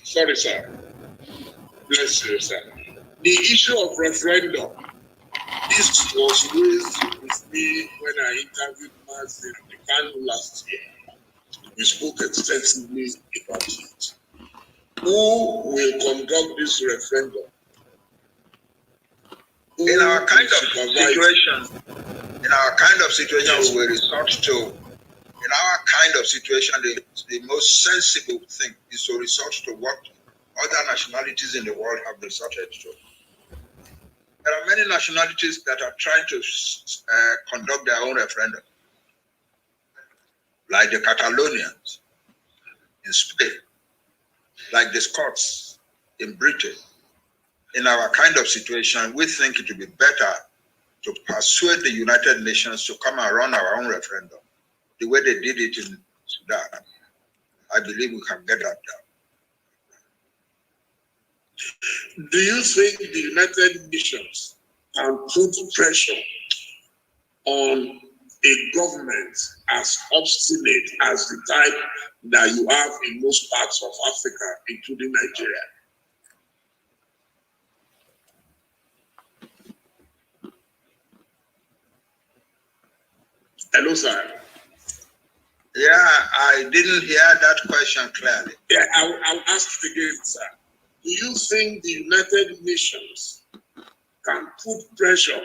Sorry, sir. Bless you, sir. The issue of referendum, this was raised with me when I interviewed Mazin Kanu last year. We spoke extensively about it. Who will conduct this referendum? In our kind of situation, we resort to, in our kind of situation, the most sensible thing is to resort to what other nationalities in the world have resorted to. There are many nationalities that are trying to conduct their own referendum, like the Catalonians in Spain, like the Scots in Britain. In our kind of situation, we think it would be better to persuade the United Nations to come and run our own referendum, the way they did it in Sudan. I believe we can get that done. Do you think the United Nations can put pressure on a government as obstinate as the type that you have in most parts of Africa, including Nigeria? Hello, sir. Yeah, I didn't hear that question clearly. Yeah, I'll ask it again, sir. Do you think the United Nations can put pressure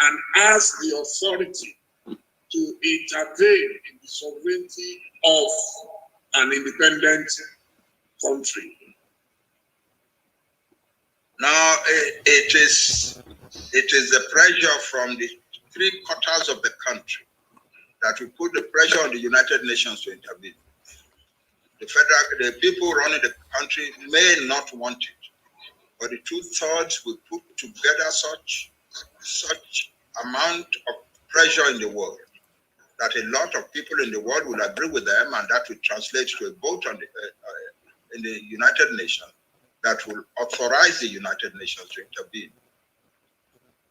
and ask the authority to intervene in the sovereignty of an independent country? Now, it is the pressure from the 3/4 of the country that will put the pressure on the United Nations to intervene. The people running the country may not want it, but the 2/3 will put together such amount of pressure in the world that a lot of people in the world will agree with them, and that will translate to a vote on in the United Nations that will authorize the United Nations to intervene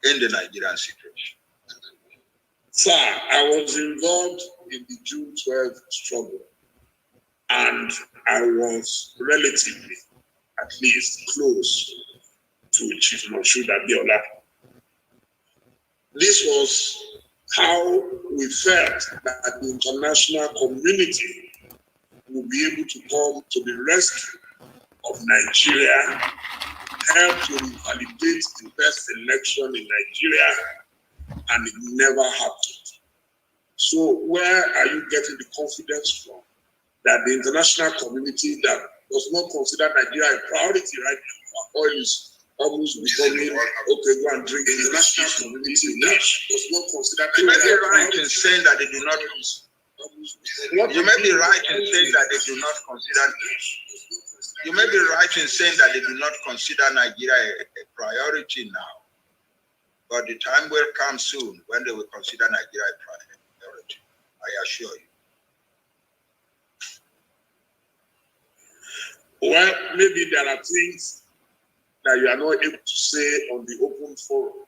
in the Nigerian situation. Sir, I was involved in the June 12th struggle, and I was relatively, at least, close to Chief Moshood Abiola. This was how we felt that the international community would be able to come to the rescue of Nigeria, help to validate the best election in Nigeria, and it never happened. So where are you getting the confidence from that the international community that does not consider Nigeria a priority right now, oil is almost becoming, okay, go and drink. The international community that does not consider Nigeria. You may be right in saying that they do not. You may be right in saying that they do not consider. You may be right in saying that they do not consider Nigeria a priority now, but the time will come soon when they will consider Nigeria a priority. I assure you. Well, maybe there are things that you are not able to say on the open forum,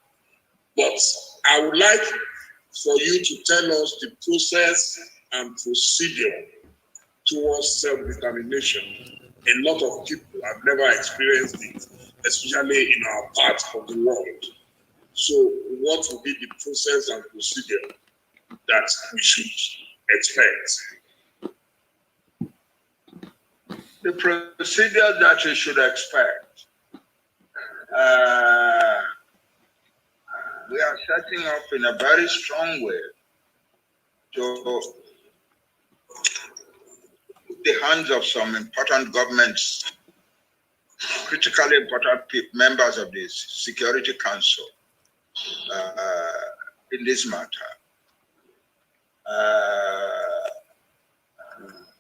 but I would like for you to tell us the process and procedure towards self-determination. A lot of people have never experienced it, especially in our part of the world. So what will be the process and procedure that we should expect? The procedure that we should expect. We are setting up in a very strong way to put the hands of some important governments, critically important members of the Security Council in this matter.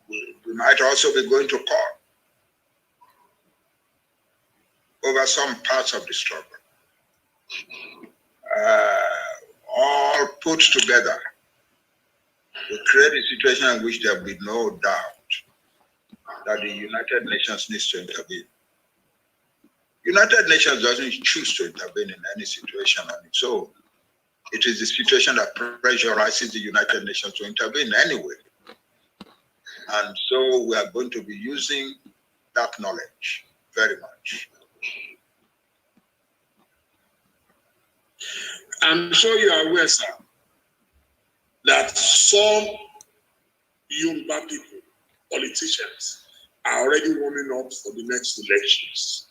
We might also be going to court over some parts of the struggle. All put together We create a situation in which there will be no doubt that the United Nations needs to intervene. United Nations doesn't choose to intervene in any situation on its own. It is the situation that pressurizes the United Nations to intervene anyway. And so we are going to be using that knowledge very much. I'm sure you are aware, sir, that some Yoruba people, politicians, are already warming up for the next elections.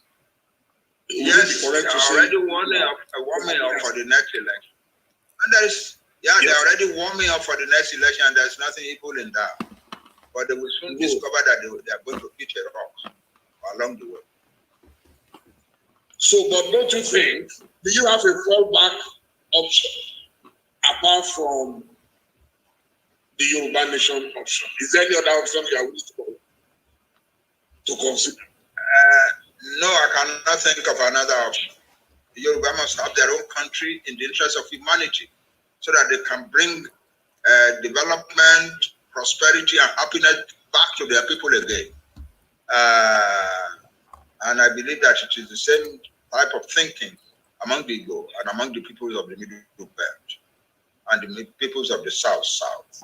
Yes, they are already warming up for the next election. And they're already warming up for the next election, and there's nothing evil in that. But they will soon discover that they are going to hit a rock along the way. So, but don't you think, do you have a fallback option apart from the Yoruba Nation option? Is there any other option you are willing to consider? No, I cannot think of another option. The Yoruba must have their own country in the interest of humanity so that they can bring development, prosperity, and happiness back to their people again. And I believe that it is the same type of thinking among the Igbo and among the peoples of the Middle Belt and the peoples of the South.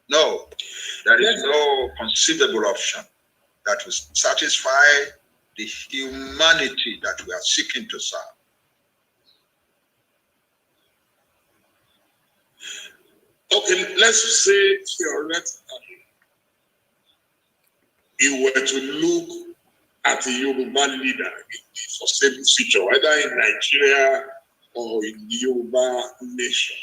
No, there is no conceivable option that will satisfy the humanity that we are seeking to serve. Okay, let's say theoretically, you were to look at a Yoruba leader in the foreseeable future, whether in Nigeria or in the Yoruba nation,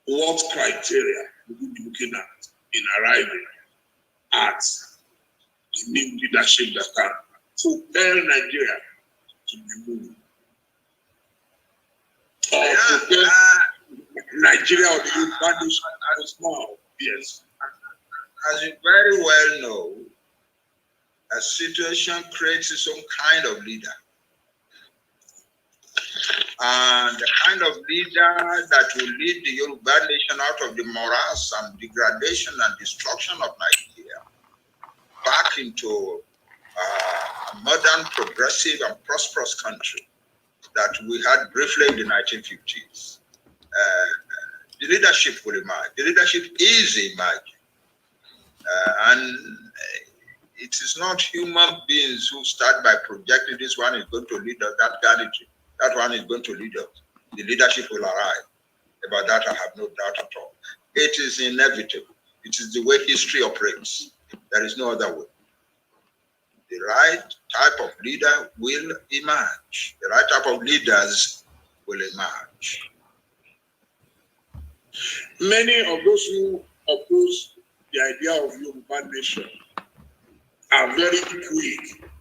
what criteria would you be looking at in arriving at the new leadership that can propel Nigeria to be moving? Or propel Nigeria or the Yoruba nation as well? Yes. As you very well know, a situation creates its own kind of leader. And the kind of leader that will lead the Yoruba nation out of the morass and degradation and destruction of Nigeria back into a modern, progressive, and prosperous country that we had briefly in the 1950s. The leadership will emerge. The leadership is emerging. And it is not human beings who start by projecting this one is going to lead us, that one is going to lead us. The leadership will arrive. About that, I have no doubt at all. It is inevitable. It is the way history operates. There is no other way. The right type of leader will emerge. The right type of leaders will emerge. Many of those who oppose the idea of Yoruba nation are very quick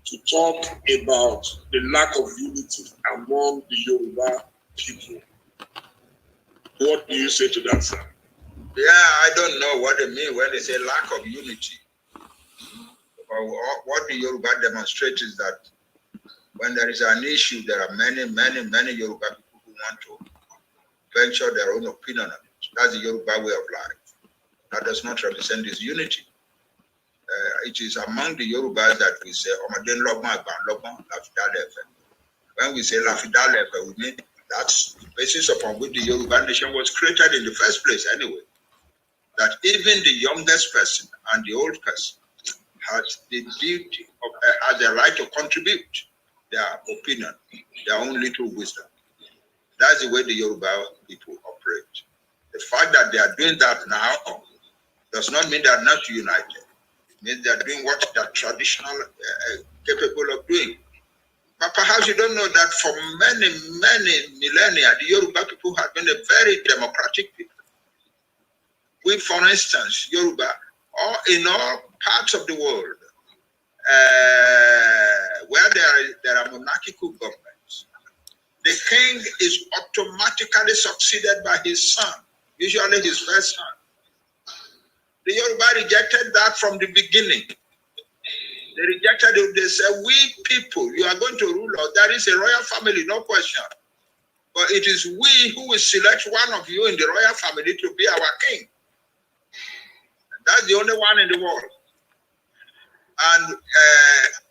to talk about the lack of unity among the Yoruba people. What do you say to that, sir? Yeah, I don't know what they mean when they say lack of unity. What the Yoruba demonstrates is that when there is an issue, there are many Yoruba people who want to venture their own opinion on it. That's the Yoruba way of life. That does not represent this unity. It is among the Yorubas that we say, when we say Lafidalefe, we mean that's the basis upon which the Yoruba nation was created in the first place anyway. That even the youngest person and the old person has the duty of, has the right to contribute their opinion, their own little wisdom. That's the way the Yoruba people operate. The fact that they are doing that now does not mean they are not united. It means they are doing what they are traditionally capable of doing. But perhaps you don't know that for many millennia, the Yoruba people have been a very democratic people. We, for instance, Yoruba, or in all parts of the world, where there are monarchical governments, the king is automatically succeeded by his son, usually his first son. The Yoruba rejected that from the beginning. They rejected it. They said, we people, you are going to rule us. There is a royal family, no question. But it is we who will select one of you in the royal family to be our king. And that's the only one in the world. And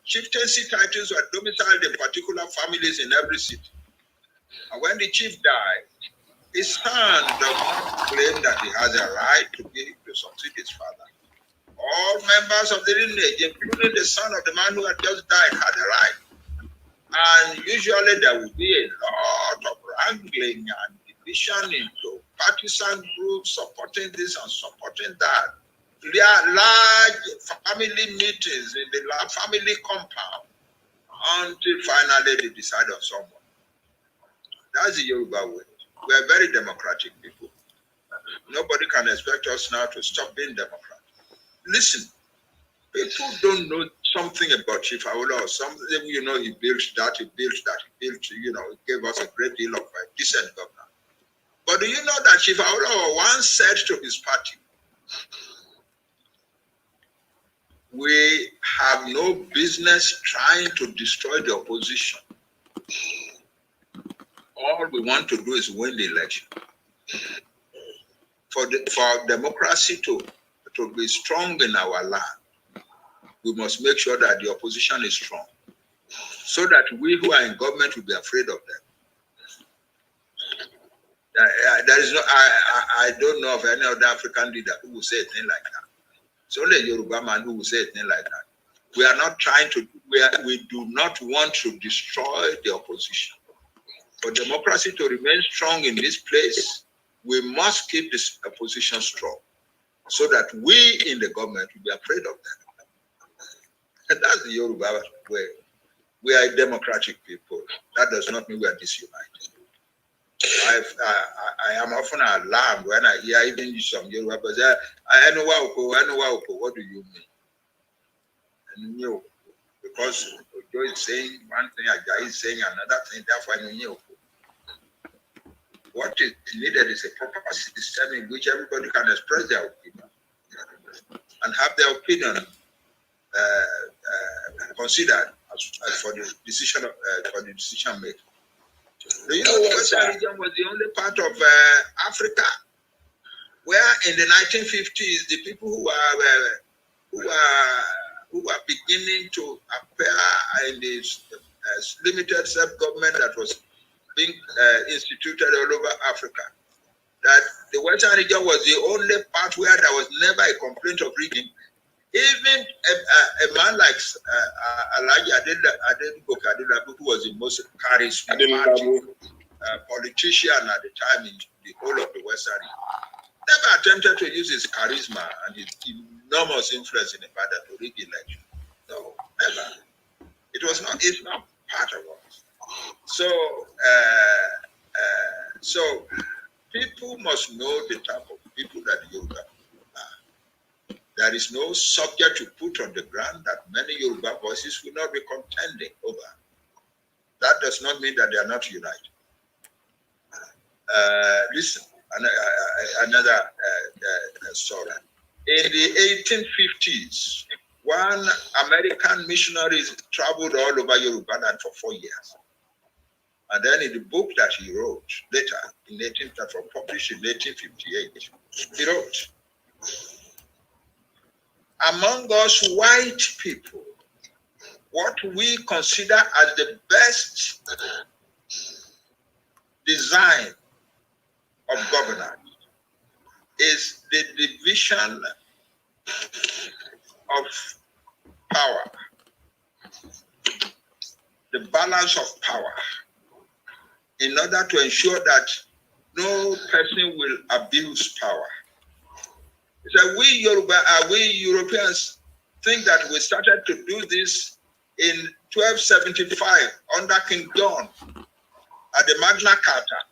chieftaincy titles were domiciled in particular families in every city. And when the chief died, his son does not claim that he has a right to succeed his father. All members of the lineage, including the son of the man who had just died, had a right. And usually there will be a lot of wrangling and division into partisan groups supporting this and supporting that. There are large family meetings in the family compound until finally they decide on someone. That's the Yoruba way. We are very democratic people. Nobody can expect us now to stop being democratic. Listen, people don't know something about Chief Awolowo or something. You know, he built that, he gave us a great deal of decent governance. But do you know that Chief Awolowo once said to his party, we have no business trying to destroy the opposition. All we want to do is win the election. For democracy to be strong in our land, we must make sure that the opposition is strong, so that we who are in government will be afraid of them. There is no, I don't know of any other African leader who will say a thing like that. It's only a Yoruba man who will say a thing like that. We are not trying to, we do not want to destroy the opposition. For democracy to remain strong in this place, we must keep this opposition strong, so that we in the government will be afraid of them. And that's the Yoruba way. We are a democratic people. That does not mean we are disunited. I am often alarmed when I hear even some Yoruba people say, I know what do you mean? And you know, because Ojo is saying one thing, Ajayi is saying another thing, therefore I know. What is needed is a proper system in which everybody can express their opinion and have their opinion considered for the decision making. Do you know the Western region was the only part of Africa where in the 1950s the people who were beginning to appear in this limited self-government that was being instituted all over Africa, that the Western region was the only part where there was never a complaint of rigging. Even a man like Alhaji Adelabu, who was the most charismatic politician at the time in the whole of the Western region, never attempted to use his charisma and his enormous influence in Ibadan to rig election. No, never. It's not part of us. So, so people must know the type of people that Yoruba are. There is no subject to put on the ground that many Yoruba voices will not be contending over. That does not mean that they are not united. Listen, another story. In the 1850s, one American missionary traveled all over Yoruba land for 4 years. And then in the book that he wrote later, that was published in 1858, he wrote, among us white people, what we consider as the best design of governance is the division of power, the balance of power, in order to ensure that no person will abuse power. So we Europeans think that we started to do this in 1275 under King John at the Magna Carta.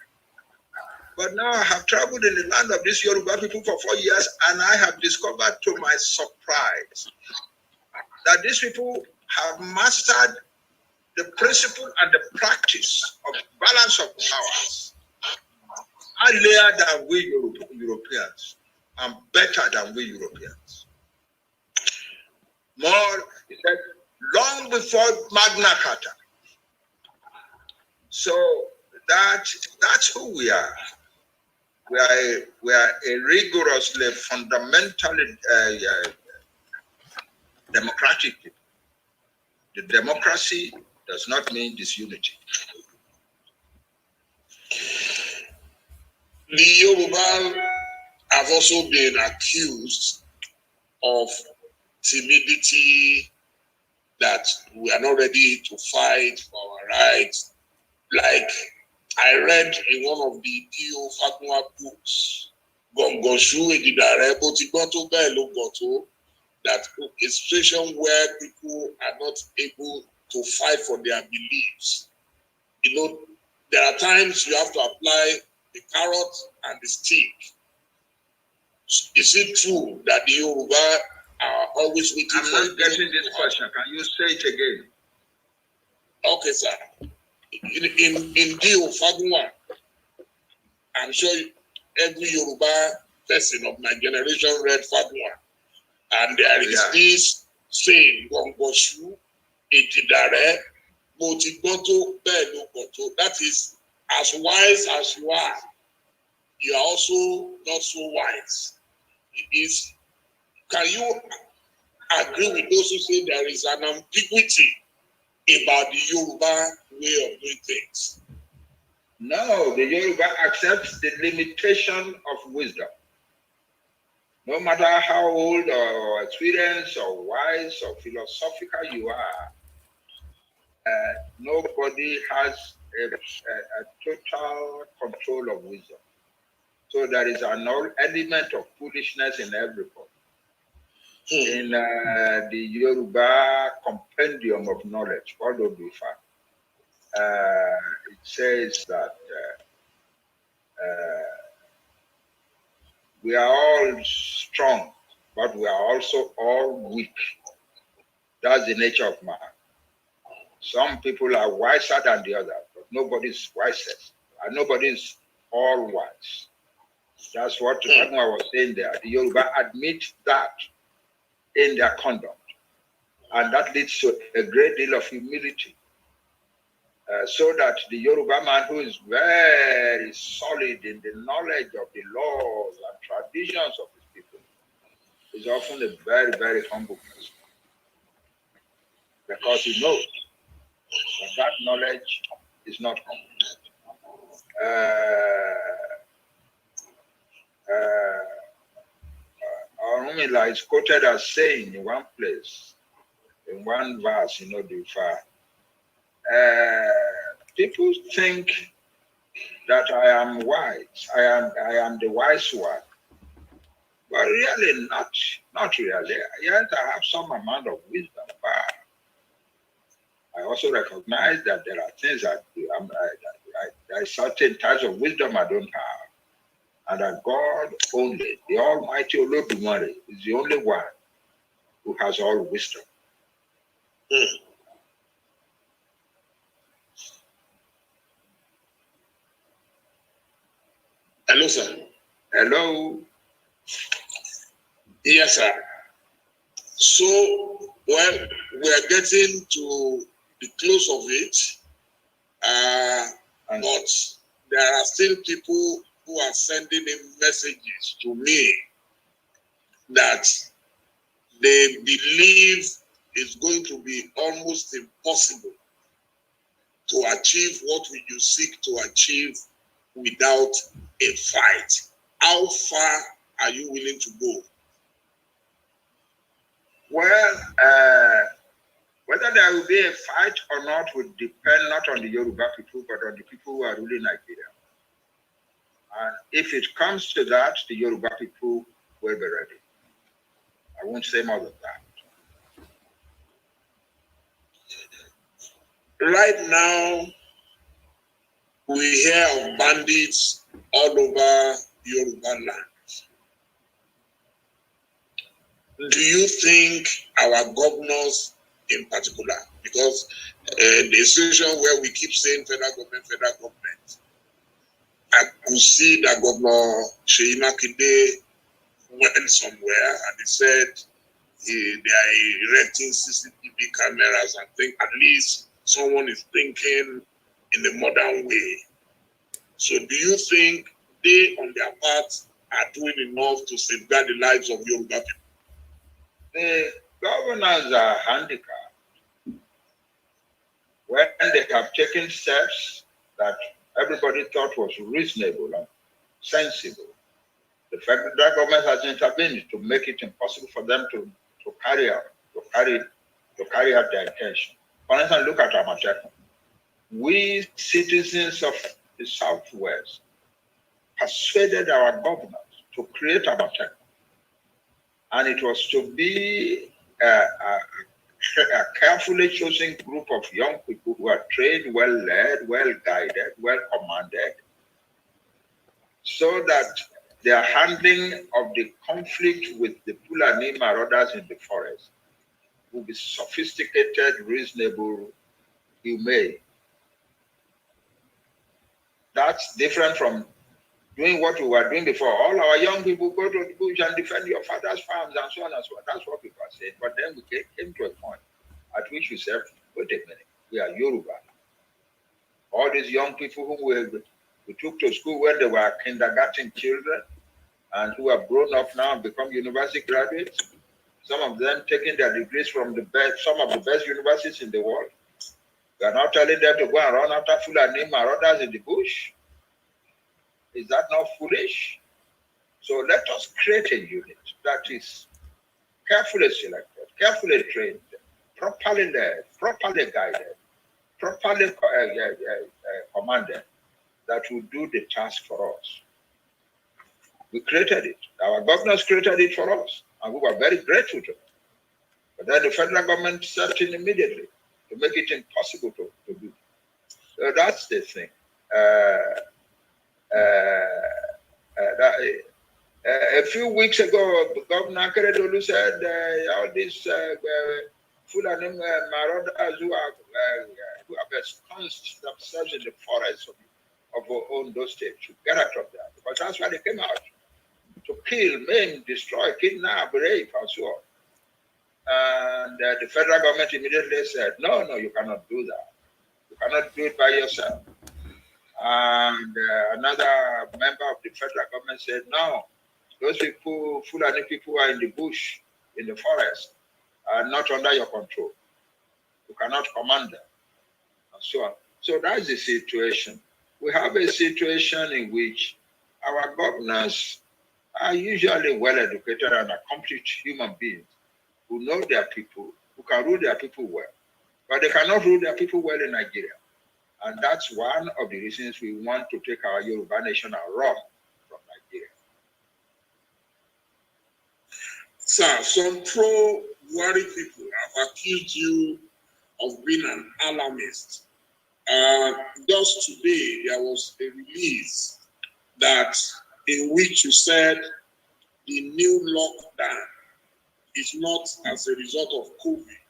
But now I have traveled in the land of these Yoruba people for 4 years, and I have discovered to my surprise that these people have mastered the principle and the practice of balance of powers earlier than we Europeans, and better than we Europeans. More, he said, long before Magna Carta. So That's who we are. We are a rigorously, fundamentally democratic people. The democracy does not mean disunity. The Yoruba have also been accused of timidity, that we are not ready to fight for our rights. Like I read in one of the P.O. Fagunwa books, Gongoshu Edidare Botigoto Belogoto, that a situation where people are not able to fight for their beliefs. You know, there are times you have to apply the carrot and the stick. Is it true that the Yoruba are always waiting I'm not getting this question. Can you say it again? Okay, sir. In Dio Fagunwa, I'm sure every Yoruba person of my generation read Fagunwa. And there is this saying, Gongoshu, Etidare, Motigoto, Belogoto. That is, as wise as you are also not so wise. Can you agree with those who say there is an ambiguity about the Yoruba way of doing things? No, the Yoruba accepts the limitation of wisdom. No matter how old or experienced or wise or philosophical you are, nobody has a total control of wisdom. So there is an element of foolishness in everybody. In the Yoruba compendium of knowledge, it says that we are all strong, but we are also all weak. That's the nature of man. Some people are wiser than the other, but nobody's wisest, and nobody's all wise. That's what Fagunwa was saying there. The Yoruba admit that in their conduct, and that leads to a great deal of humility. So that the Yoruba man who is very solid in the knowledge of the laws and traditions of his people is often a very, very humble person, because he knows that that knowledge is not complete. Orunmila is quoted as saying in one place, in one verse, people think that I am wise. I am the wise one. But really not really. Yes, I have some amount of wisdom, but I also recognize that there are things that there are certain types of wisdom I don't have. And that God only, the Almighty Olodumare, is the only one who has all wisdom. Hello, sir. Hello. Yes, sir. So, well, we are getting to the close of it, but there are still people who are sending in messages to me that they believe it's going to be almost impossible to achieve what you seek to achieve without a fight. How far are you willing to go? Well, whether there will be a fight or not will depend not on the Yoruba people, but on the people who are ruling Nigeria. And if it comes to that, the Yoruba people will be ready. I won't say more than that. Right now, we hear of bandits all over Yoruba land. Do you think our governors in particular, because the situation where we keep saying federal government, I could see that Governor Seyi Makinde went somewhere and he said they are erecting CCTV cameras and think at least someone is thinking in a modern way. So do you think they, on their part, are doing enough to safeguard the lives of Yoruba people? The governors are handicapped when they have taken steps that everybody thought was reasonable and sensible. The federal government has intervened to make it impossible for them to carry out their intention. For instance, look at Amateku. We citizens of the Southwest persuaded our governors to create Amateku, and it was to be a carefully chosen group of young people who are trained, well led, well guided, well commanded, so that their handling of the conflict with the Fulani marauders in the forest will be sophisticated, reasonable, humane. That's different from doing what we were doing before. All our young people go to the bush and defend your father's farms and so on and so on. That's what people are saying. But then we came to a point at which we said, wait a minute, we are Yoruba. All these young people whom we took to school when they were kindergarten children and who have grown up now and become university graduates, some of them taking their degrees from some of the best universities in the world. We are now telling them to go and run after Fulani marauders in the bush. Is that not foolish? So let us create a unit that is carefully selected, carefully trained, properly led, properly guided, properly commanded, that will do the task for us. We created it. Our governors created it for us, and we were very grateful to them. But then the federal government stepped in immediately to make it impossible to do. So that's the thing. A few weeks ago, Governor Keredolu said all these Fulani marauders who have ensconced themselves in the forests of Ondo State should get out of there, because that's why they came out, to kill, maim, destroy, kidnap, rape, and so on. And the federal government immediately said, no, you cannot do that. You cannot do it by yourself. And another member of the federal government said, no, those people, Fulani people, are in the bush, in the forest, are not under your control. You cannot command them, and so on. So that's the situation. We have a situation in which our governors are usually well-educated and accomplished human beings who know their people, who can rule their people well. But they cannot rule their people well in Nigeria. And that's one of the reasons we want to take our Yoruba nation and run from Nigeria. Sir, some pro-Buhari people have accused you of being an alarmist. Just today, there was a release in which you said the new lockdown is not as a result of COVID,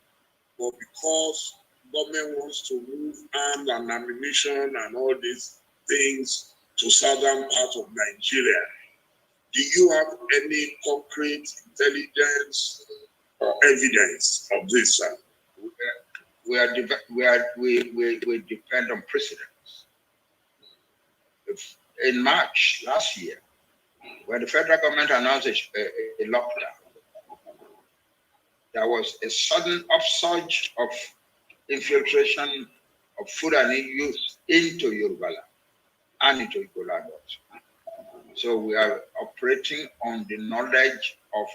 but because government wants to move arms and ammunition and all these things to southern part of Nigeria. Do you have any concrete intelligence or evidence of this, sir? We depend on precedents. In March last year, when the federal government announced a lockdown, there was a sudden upsurge of infiltration of Fulani youth into Yoruba land and into Igbo. So we are operating on the knowledge of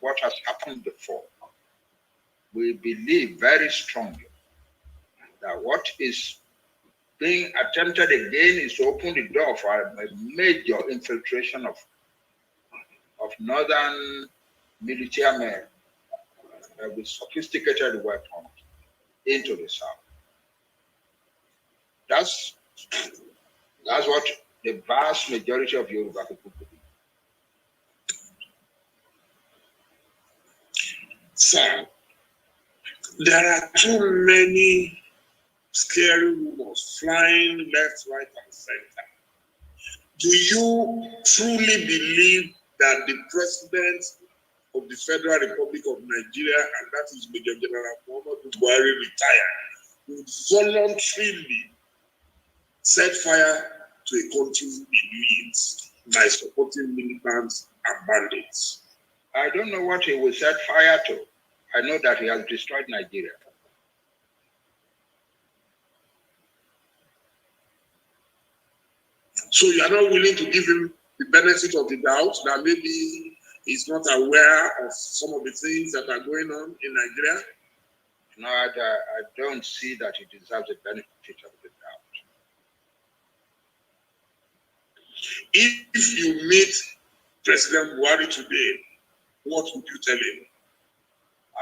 what has happened before. We believe very strongly that what is being attempted again is to open the door for a major infiltration of northern military men with sophisticated weapons into the south. That's what the vast majority of Yoruba people believe. Sir, there are too many scary rumors flying left, right, and center. Do you truly believe that the president of the Federal Republic of Nigeria, and that is Major General Muhammadu Buhari, retired, would voluntarily set fire to a country in needs by supporting militants and bandits? I don't know what he will set fire to. I know that he has destroyed Nigeria. So you are not willing to give him the benefit of the doubt that maybe he's not aware of some of the things that are going on in Nigeria? No, I don't see that he deserves the benefit of the doubt. If you meet President Buhari today, what would you tell him?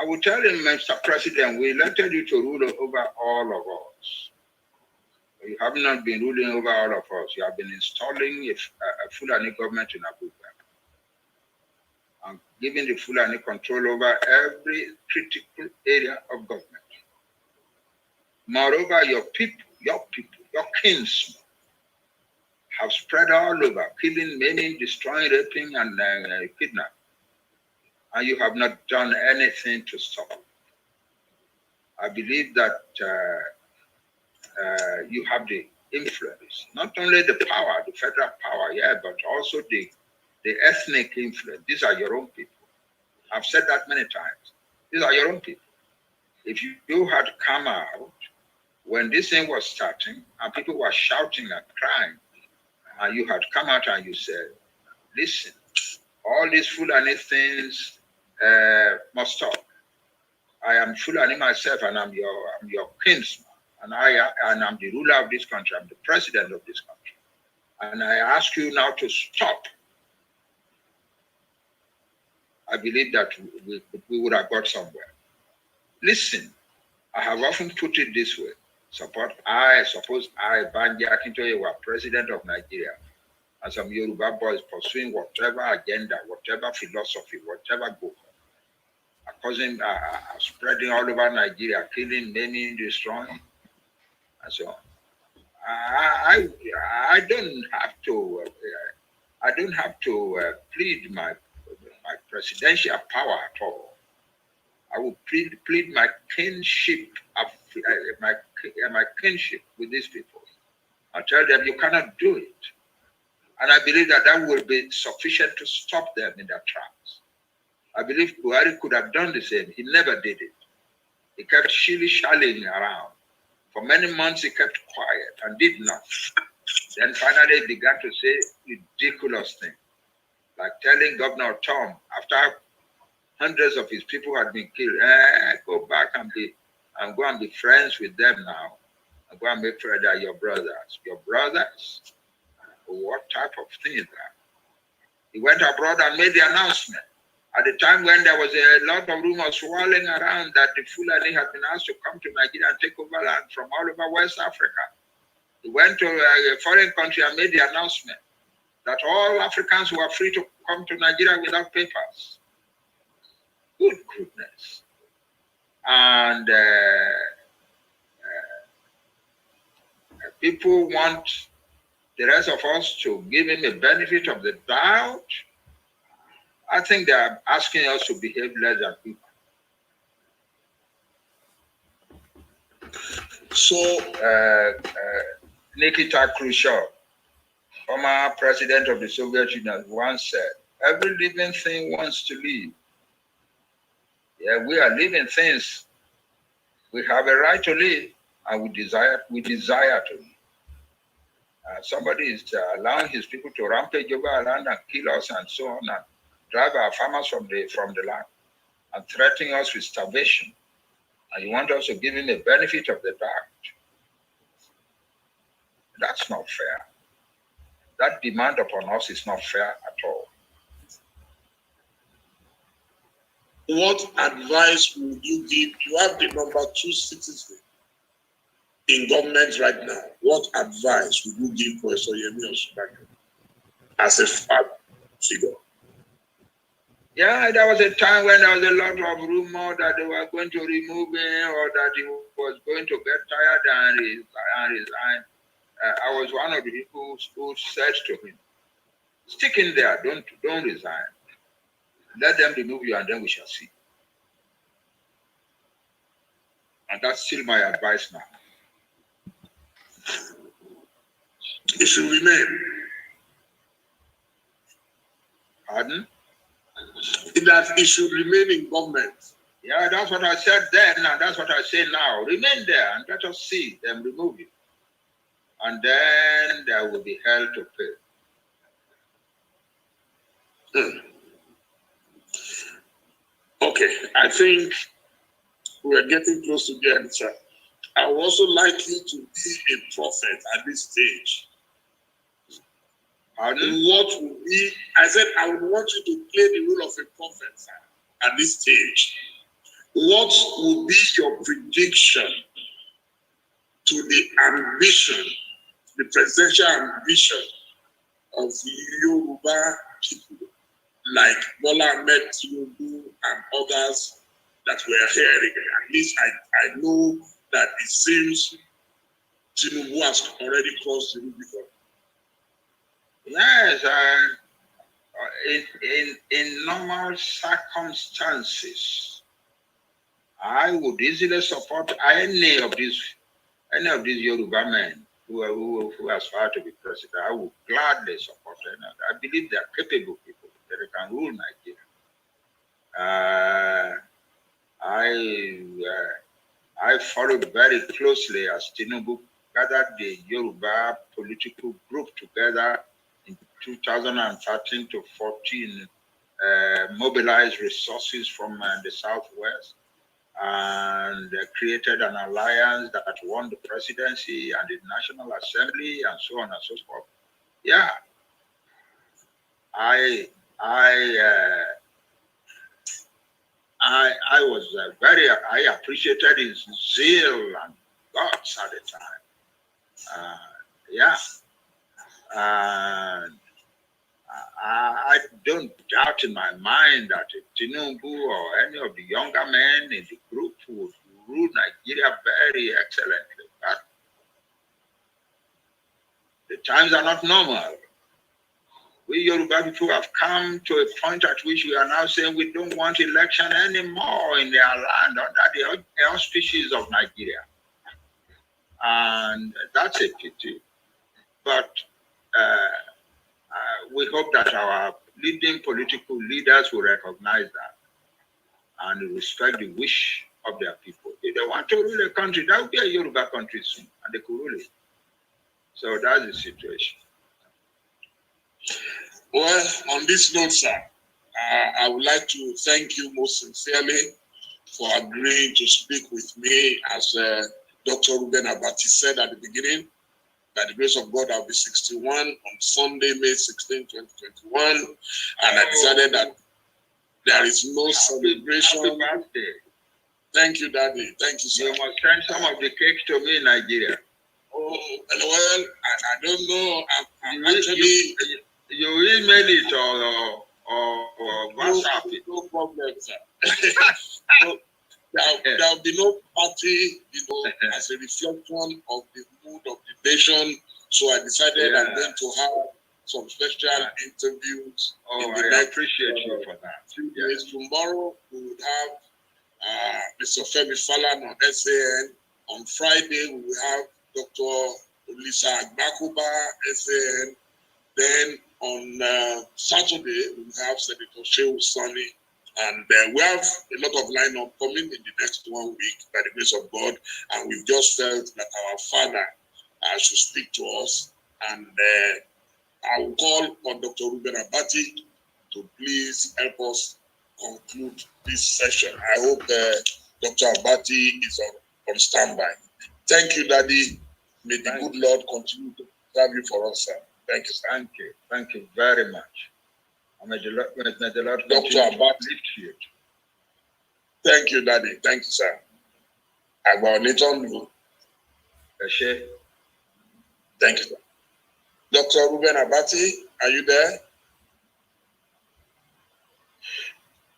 I would tell him, Mr. President, we elected you to rule over all of us. You have not been ruling over all of us. You have been installing a Fulani government in Abuja and giving the Fulani control over every critical area of government. Moreover, your people, your kinsmen have spread all over, killing, maiming, destroying, raping, and kidnapping. And you have not done anything to stop it. I believe that you have the influence, not only the power, the federal power, yeah, but also the ethnic influence. These are your own people. I've said that many times. These are your own people. If you had come out when this thing was starting and people were shouting and crying, and you had come out and you said, listen, all these Fulani things must stop. I am Fulani myself, and I'm your kinsman, and I'm the ruler of this country. I'm the president of this country, and I ask you now to stop. I believe that we would have got somewhere. Listen, I have often put it this way: suppose I, Banji Akintoye, were president of Nigeria, and some Yoruba boys pursuing whatever agenda, whatever philosophy, whatever goal, causing, spreading all over Nigeria, killing, maiming, destroying, and so on. I don't have to plead my presidential power at all. I will plead my kinship my kinship with these people. I tell them you cannot do it, and I believe that will be sufficient to stop them in their tracks. I believe Buhari could have done the same. He never did it. He kept shilly-shallying around. For many months, he kept quiet and did nothing. Then finally, he began to say ridiculous things, like telling Governor Tom, after hundreds of his people had been killed, go back and go and be friends with them now, and go and make sure that your brothers. Your brothers? What type of thing is that? He went abroad and made the announcement. At the time when there was a lot of rumors swirling around that the Fulani had been asked to come to Nigeria and take over land from all over West Africa, he went to a foreign country and made the announcement that all Africans were free to come to Nigeria without papers. Good goodness. And people want the rest of us to give him a benefit of the doubt. I think they are asking us to behave less than people. So, Nikita Khrushchev, former president of the Soviet Union, once said, every living thing wants to live. Yeah, we are living things. We have a right to live, and we desire to live. Somebody is allowing his people to rampage over our land and kill us and so on, and drive our farmers from the land and threatening us with starvation. And you want us to give him the benefit of the doubt. That's not fair. That demand upon us is not fair at all. What advice would you give? You have the number 2 citizen in government right now. What advice would you give Professor Yemi Osinbajo as a father figure? Yeah, there was a time when there was a lot of rumor that they were going to remove him or that he was going to get tired and resign. I was one of the people who said to him, stick in there, don't resign. Let them remove you and then we shall see. And that's still my advice now. If should remain. Pardon? That it should remain in government. Yeah, that's what I said then, and that's what I say now. Remain there and let us see them remove it. And then there will be hell to pay. Okay, I think we're getting close to the answer. I would also like you to be a prophet at this stage. Pardon? What would be, I said, I would want you to play the role of a prophet, sir, at this stage. What would be your prediction to the ambition, the presidential ambition of Yoruba people like Bola Ahmed Tinubu and others that were hearing? At least I know that it seems Tinubu has already crossed the Rubicon. Yes, in normal circumstances, I would easily support any of these Yoruba men who aspire to be president. I would gladly support them. I believe they are capable people that they can rule Nigeria. I followed very closely as Tinubu gathered the Yoruba political group together in 2013 to 14, mobilized resources from the Southwest and created an alliance that won the presidency and the National Assembly and so on and so forth. Yeah, I was I appreciated his zeal and guts at the time. Yeah, and I don't doubt in my mind that Tinubu or any of the younger men in the group would rule Nigeria very excellently. But the times are not normal. We Yoruba people have come to a point at which we are now saying we don't want election anymore in their land under the auspices of Nigeria. And that's a pity. But we hope that our leading political leaders will recognize that and respect the wish of their people. If they want to rule a country, that will be a Yoruba country soon, and they could rule it. So that's the situation. Well, on this note, sir, I would like to thank you most sincerely for agreeing to speak with me. As Dr. Ruben Abati said at the beginning, by the grace of God, I'll be 61 on Sunday, May 16, 2021. And I decided that there is no celebration. Happy birthday. Thank you, Daddy. Thank you, sir. You must send some of the cake to me in Nigeria. Oh, well, I don't know. I'm actually... You email it or WhatsApp it. No problem, sir. So, there'll be no party, as a reflection of the mood of the nation. So I decided I'm going to have some special interviews. I appreciate you for that. 2 days. Tomorrow we would have Mr. Femi Falan on SAN. On Friday we will have Dr. Olisa Agbakuba, SAN. Then on Saturday we will have Senator Shehu Sani. And we have a lot of lineup coming in the next 1 week by the grace of God. And we've just felt that our Father should speak to us. And I will call on Dr. Ruben Abati to please help us conclude this session. I hope Dr. Abati is on standby. Thank you, Daddy. May the good Lord continue to serve you for us, sir. Thank you, sir. Thank you. Thank you very much. May the Lord Dr. Abati. lift you. Thank you, Daddy. Thank you, sir. Thank you, sir. Dr. Ruben Abati, are you there?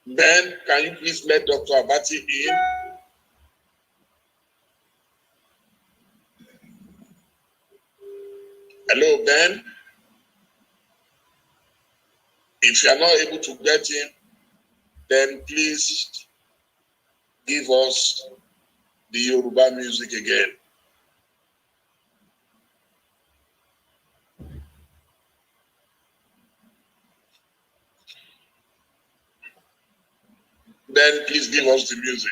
Ben, can you please let Dr. Abati in? Hello, Ben. If you are not able to get in, then please give us the Yoruba music again. Then please give us the music.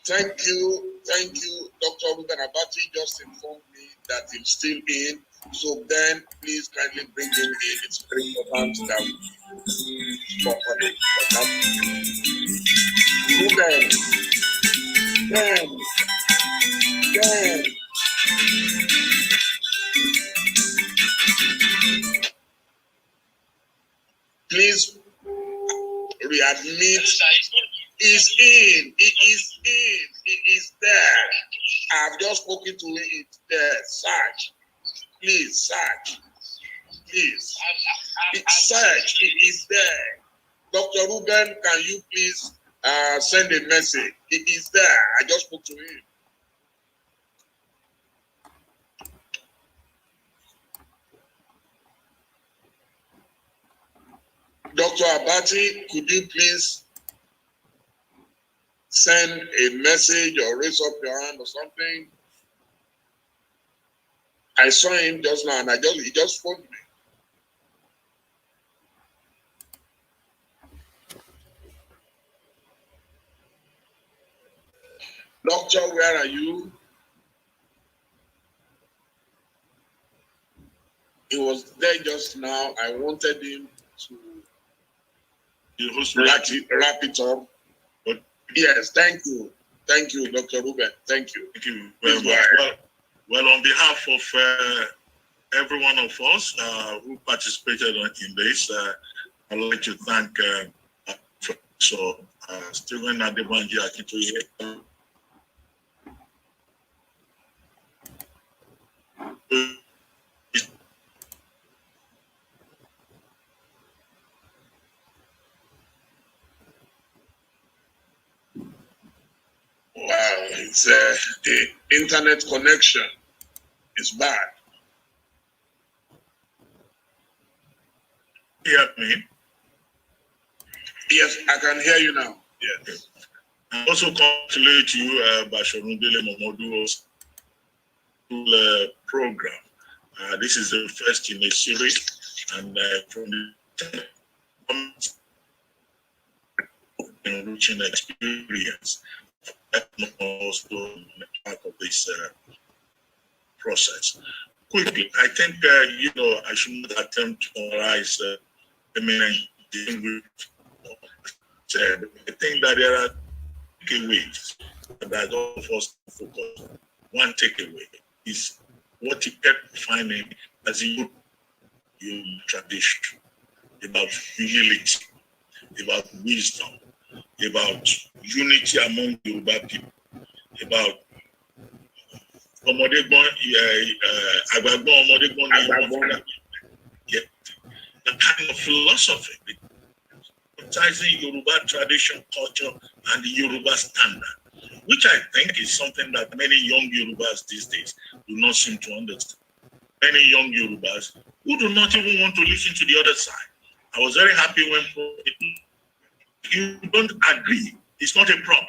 Thank you. Dr. Ruben Abati just informed me that he's still in. So then, please kindly bring him in. It's very important that we properly. Ruben, Ben. Please readmit. He's in. He is in. He is there. I've just spoken to him. It's there. Search. Please search. Please. Search. He is there. Dr. Ruben, can you please send a message? He is there. I just spoke to him. Dr. Abati, could you please send a message or raise up your hand or something? I saw him just now and he just phoned me. Doctor, where are you? He was there just now. I wanted him to wrap it up. But yes, thank you. Thank you, Dr. Ruben. Thank you. Thank you very much. Well, on behalf of every one of us who participated in this, I'd like to thank Professor Stephen Adebanji Akitoye. Wow, it's the internet connection is bad. Hear me? Yes, I can hear you now. Yes. I also congratulate you, Bashorun Dele Momodu, program. This is the first in a series, and from the enriching experience, also part of this process. Quickly, I think I should not attempt to summarize eminent distinguished. I think that there are takeaways that all of us focus on. One takeaway is what you kept finding as a human tradition, about humility, about wisdom, about unity among the Yoruba people, about the kind of philosophy, emphasizing Yoruba tradition, culture, and the Yoruba standard, which I think is something that many young Yorubas these days do not seem to understand. Many young Yorubas who do not even want to listen to the other side. I was very happy when you don't agree, it's not a problem.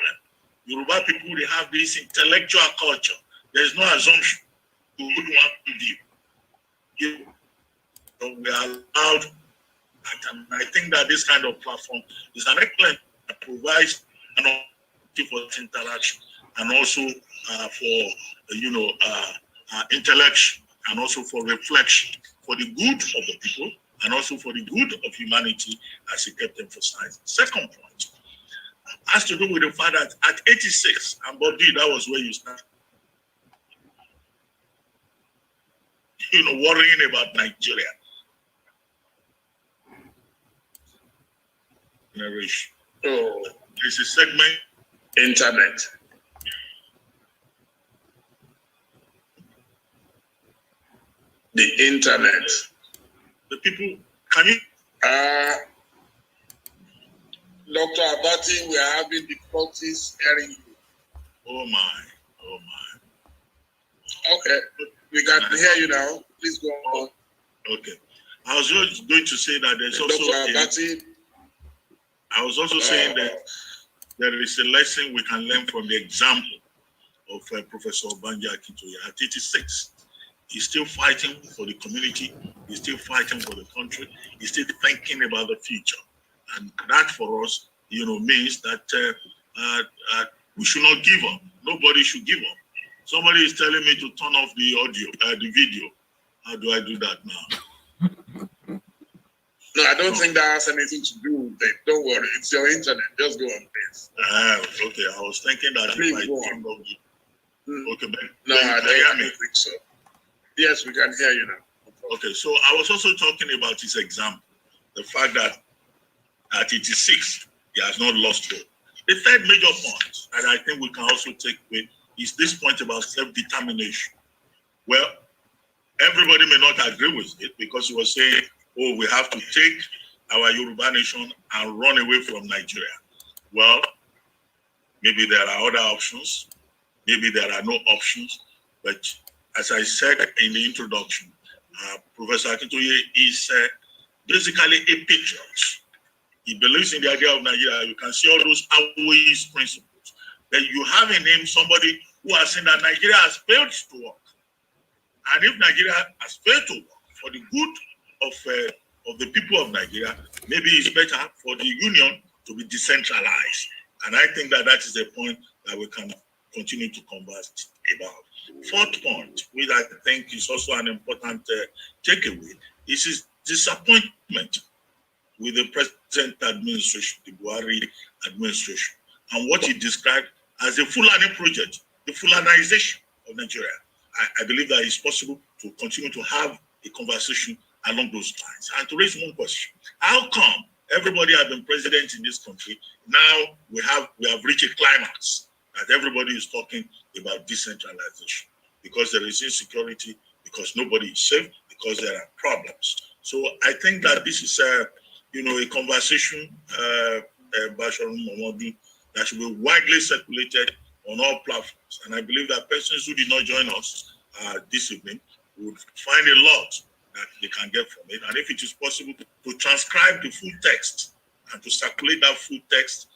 Yoruba people, they have this intellectual culture. There's no assumption. We would want to do. So we are allowed, and I think that this kind of platform is an excellent that provides an opportunity for interaction and also for intellection and also for reflection for the good of the people and also for the good of humanity, as he kept emphasizing. Second point has to do with the fact that at 86, and Bobby, that was where you started, worrying about Nigeria. Generation. Oh, There's a segment. internet. The internet. The people, can you? Dr. Abati, we are having difficulties hearing you. Oh my. Okay, we can hear you now. Please go on. Okay. I was just going to say that there's also Dr. Abati. I was also saying that there is a lesson we can learn from the example of Professor Adebanje Akintoye. At 86, he's still fighting for the community. He's still fighting for the country. He's still thinking about the future. And that for us, means that we should not give up. Nobody should give up. Somebody is telling me to turn off the audio, the video. How do I do that now? No, I don't think that has anything to do with it. Don't worry, it's your internet. Just go on, please. Okay, I was thinking that please if I go turned off the... Okay, but no, I don't think so. Yes, we can hear you now. Okay, so I was also talking about his example, the fact that at 86, he has not lost hope. The third major point, and I think we can also take away, is this point about self-determination. Well, everybody may not agree with it because he was saying, oh, we have to take our Yoruba nation and run away from Nigeria. Well, maybe there are other options. Maybe there are no options. But as I said in the introduction, Professor Akintoye is basically a patriot. He believes in the idea of Nigeria. You can see all those always principles. That you have in him somebody who has seen that Nigeria has failed to work. And if Nigeria has failed to work for the good of the people of Nigeria, maybe it's better for the union to be decentralized. And I think that is a point that we can continue to converse about. Fourth point, which I think is also an important takeaway, is his disappointment with the present administration, the Buhari administration, and what he described as a Fulani project, the Fulanization of Nigeria. I believe that it's possible to continue to have a conversation along those lines. And to raise one question, how come everybody has been president in this country, now we have reached a climax that everybody is talking about decentralization? Because there is insecurity, because nobody is safe, because there are problems. So I think that this is a conversation, Dele Momodu, that should be widely circulated on all platforms. And I believe that persons who did not join us this evening would find a lot that they can get from it. And if it is possible to transcribe the full text and to circulate that full text,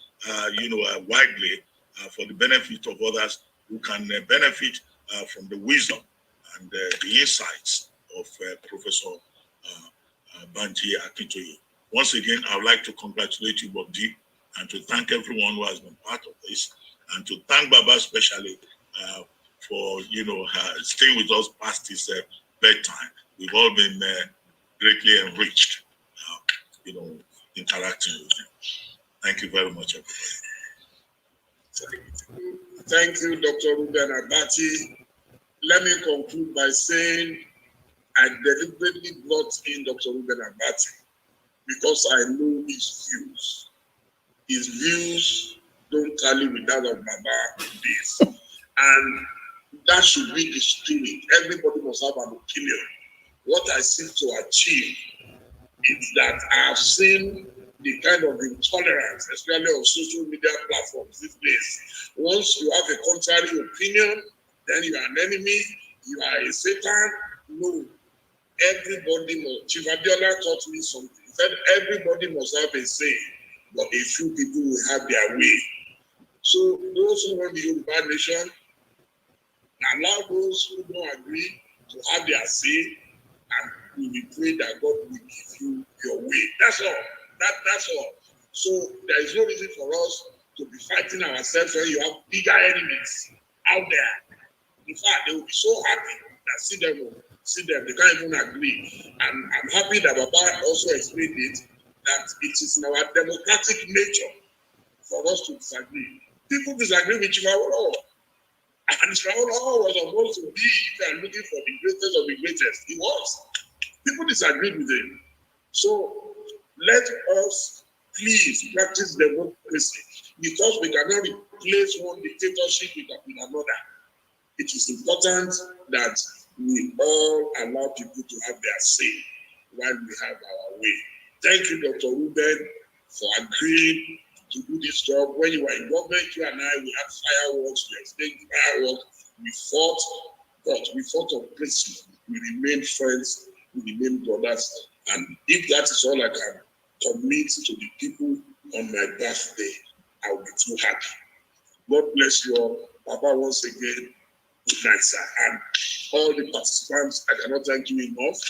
widely for the benefit of others who can benefit from the wisdom and the insights of Professor Adebanje Akintoye. Once again, I would like to congratulate you, Bob D, and to thank everyone who has been part of this, and to thank Baba especially for staying with us past his bedtime. We've all been greatly enriched, interacting with him. Thank you very much, everybody. Thank you, Dr. Ruben Abati. Let me conclude by saying I deliberately brought in Dr. Ruben Abati because I know his views. His views don't tally with that of Baba in this. And that should be the spirit. Everybody must have an opinion. What I seek to achieve is that I have seen the kind of intolerance, especially on social media platforms these days. Once you have a contrary opinion, then you are an enemy, you are a Satan. No. Everybody must. Chief Abiola taught me something. He said everybody must have a say. but a few people will have their way. So those who want the Yoruba nation, allow those who don't agree to have their say, and we will pray that God will give you your way. That's all. That's all. So there is no reason for us to be fighting ourselves when you have bigger enemies out there. In fact, they will be so happy that see them, they can't even agree. And I'm happy that Baba also explained it, that it is in our democratic nature for us to disagree. People disagree with Chimawo, and Chimawo was supposed to be, if you are looking for the greatest of the greatest, he was. People disagreed with him. So let us please practice democracy, because we cannot replace one dictatorship with another. It is important that we all allow people to have their say while we have our way. Thank you, Dr. Ruben, for agreeing to do this job. When you were in government, you and I, we had fireworks, we exchanged fireworks, we fought, but we fought on principle. We remained friends, we remained brothers, and if that is all I can commit to the people on my birthday, I will be too happy. God bless you all. Papa, once again, good night, sir. And all the participants, I cannot thank you enough.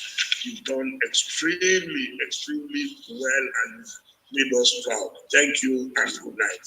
You've done extremely, extremely well, and made us proud. Thank you and good night.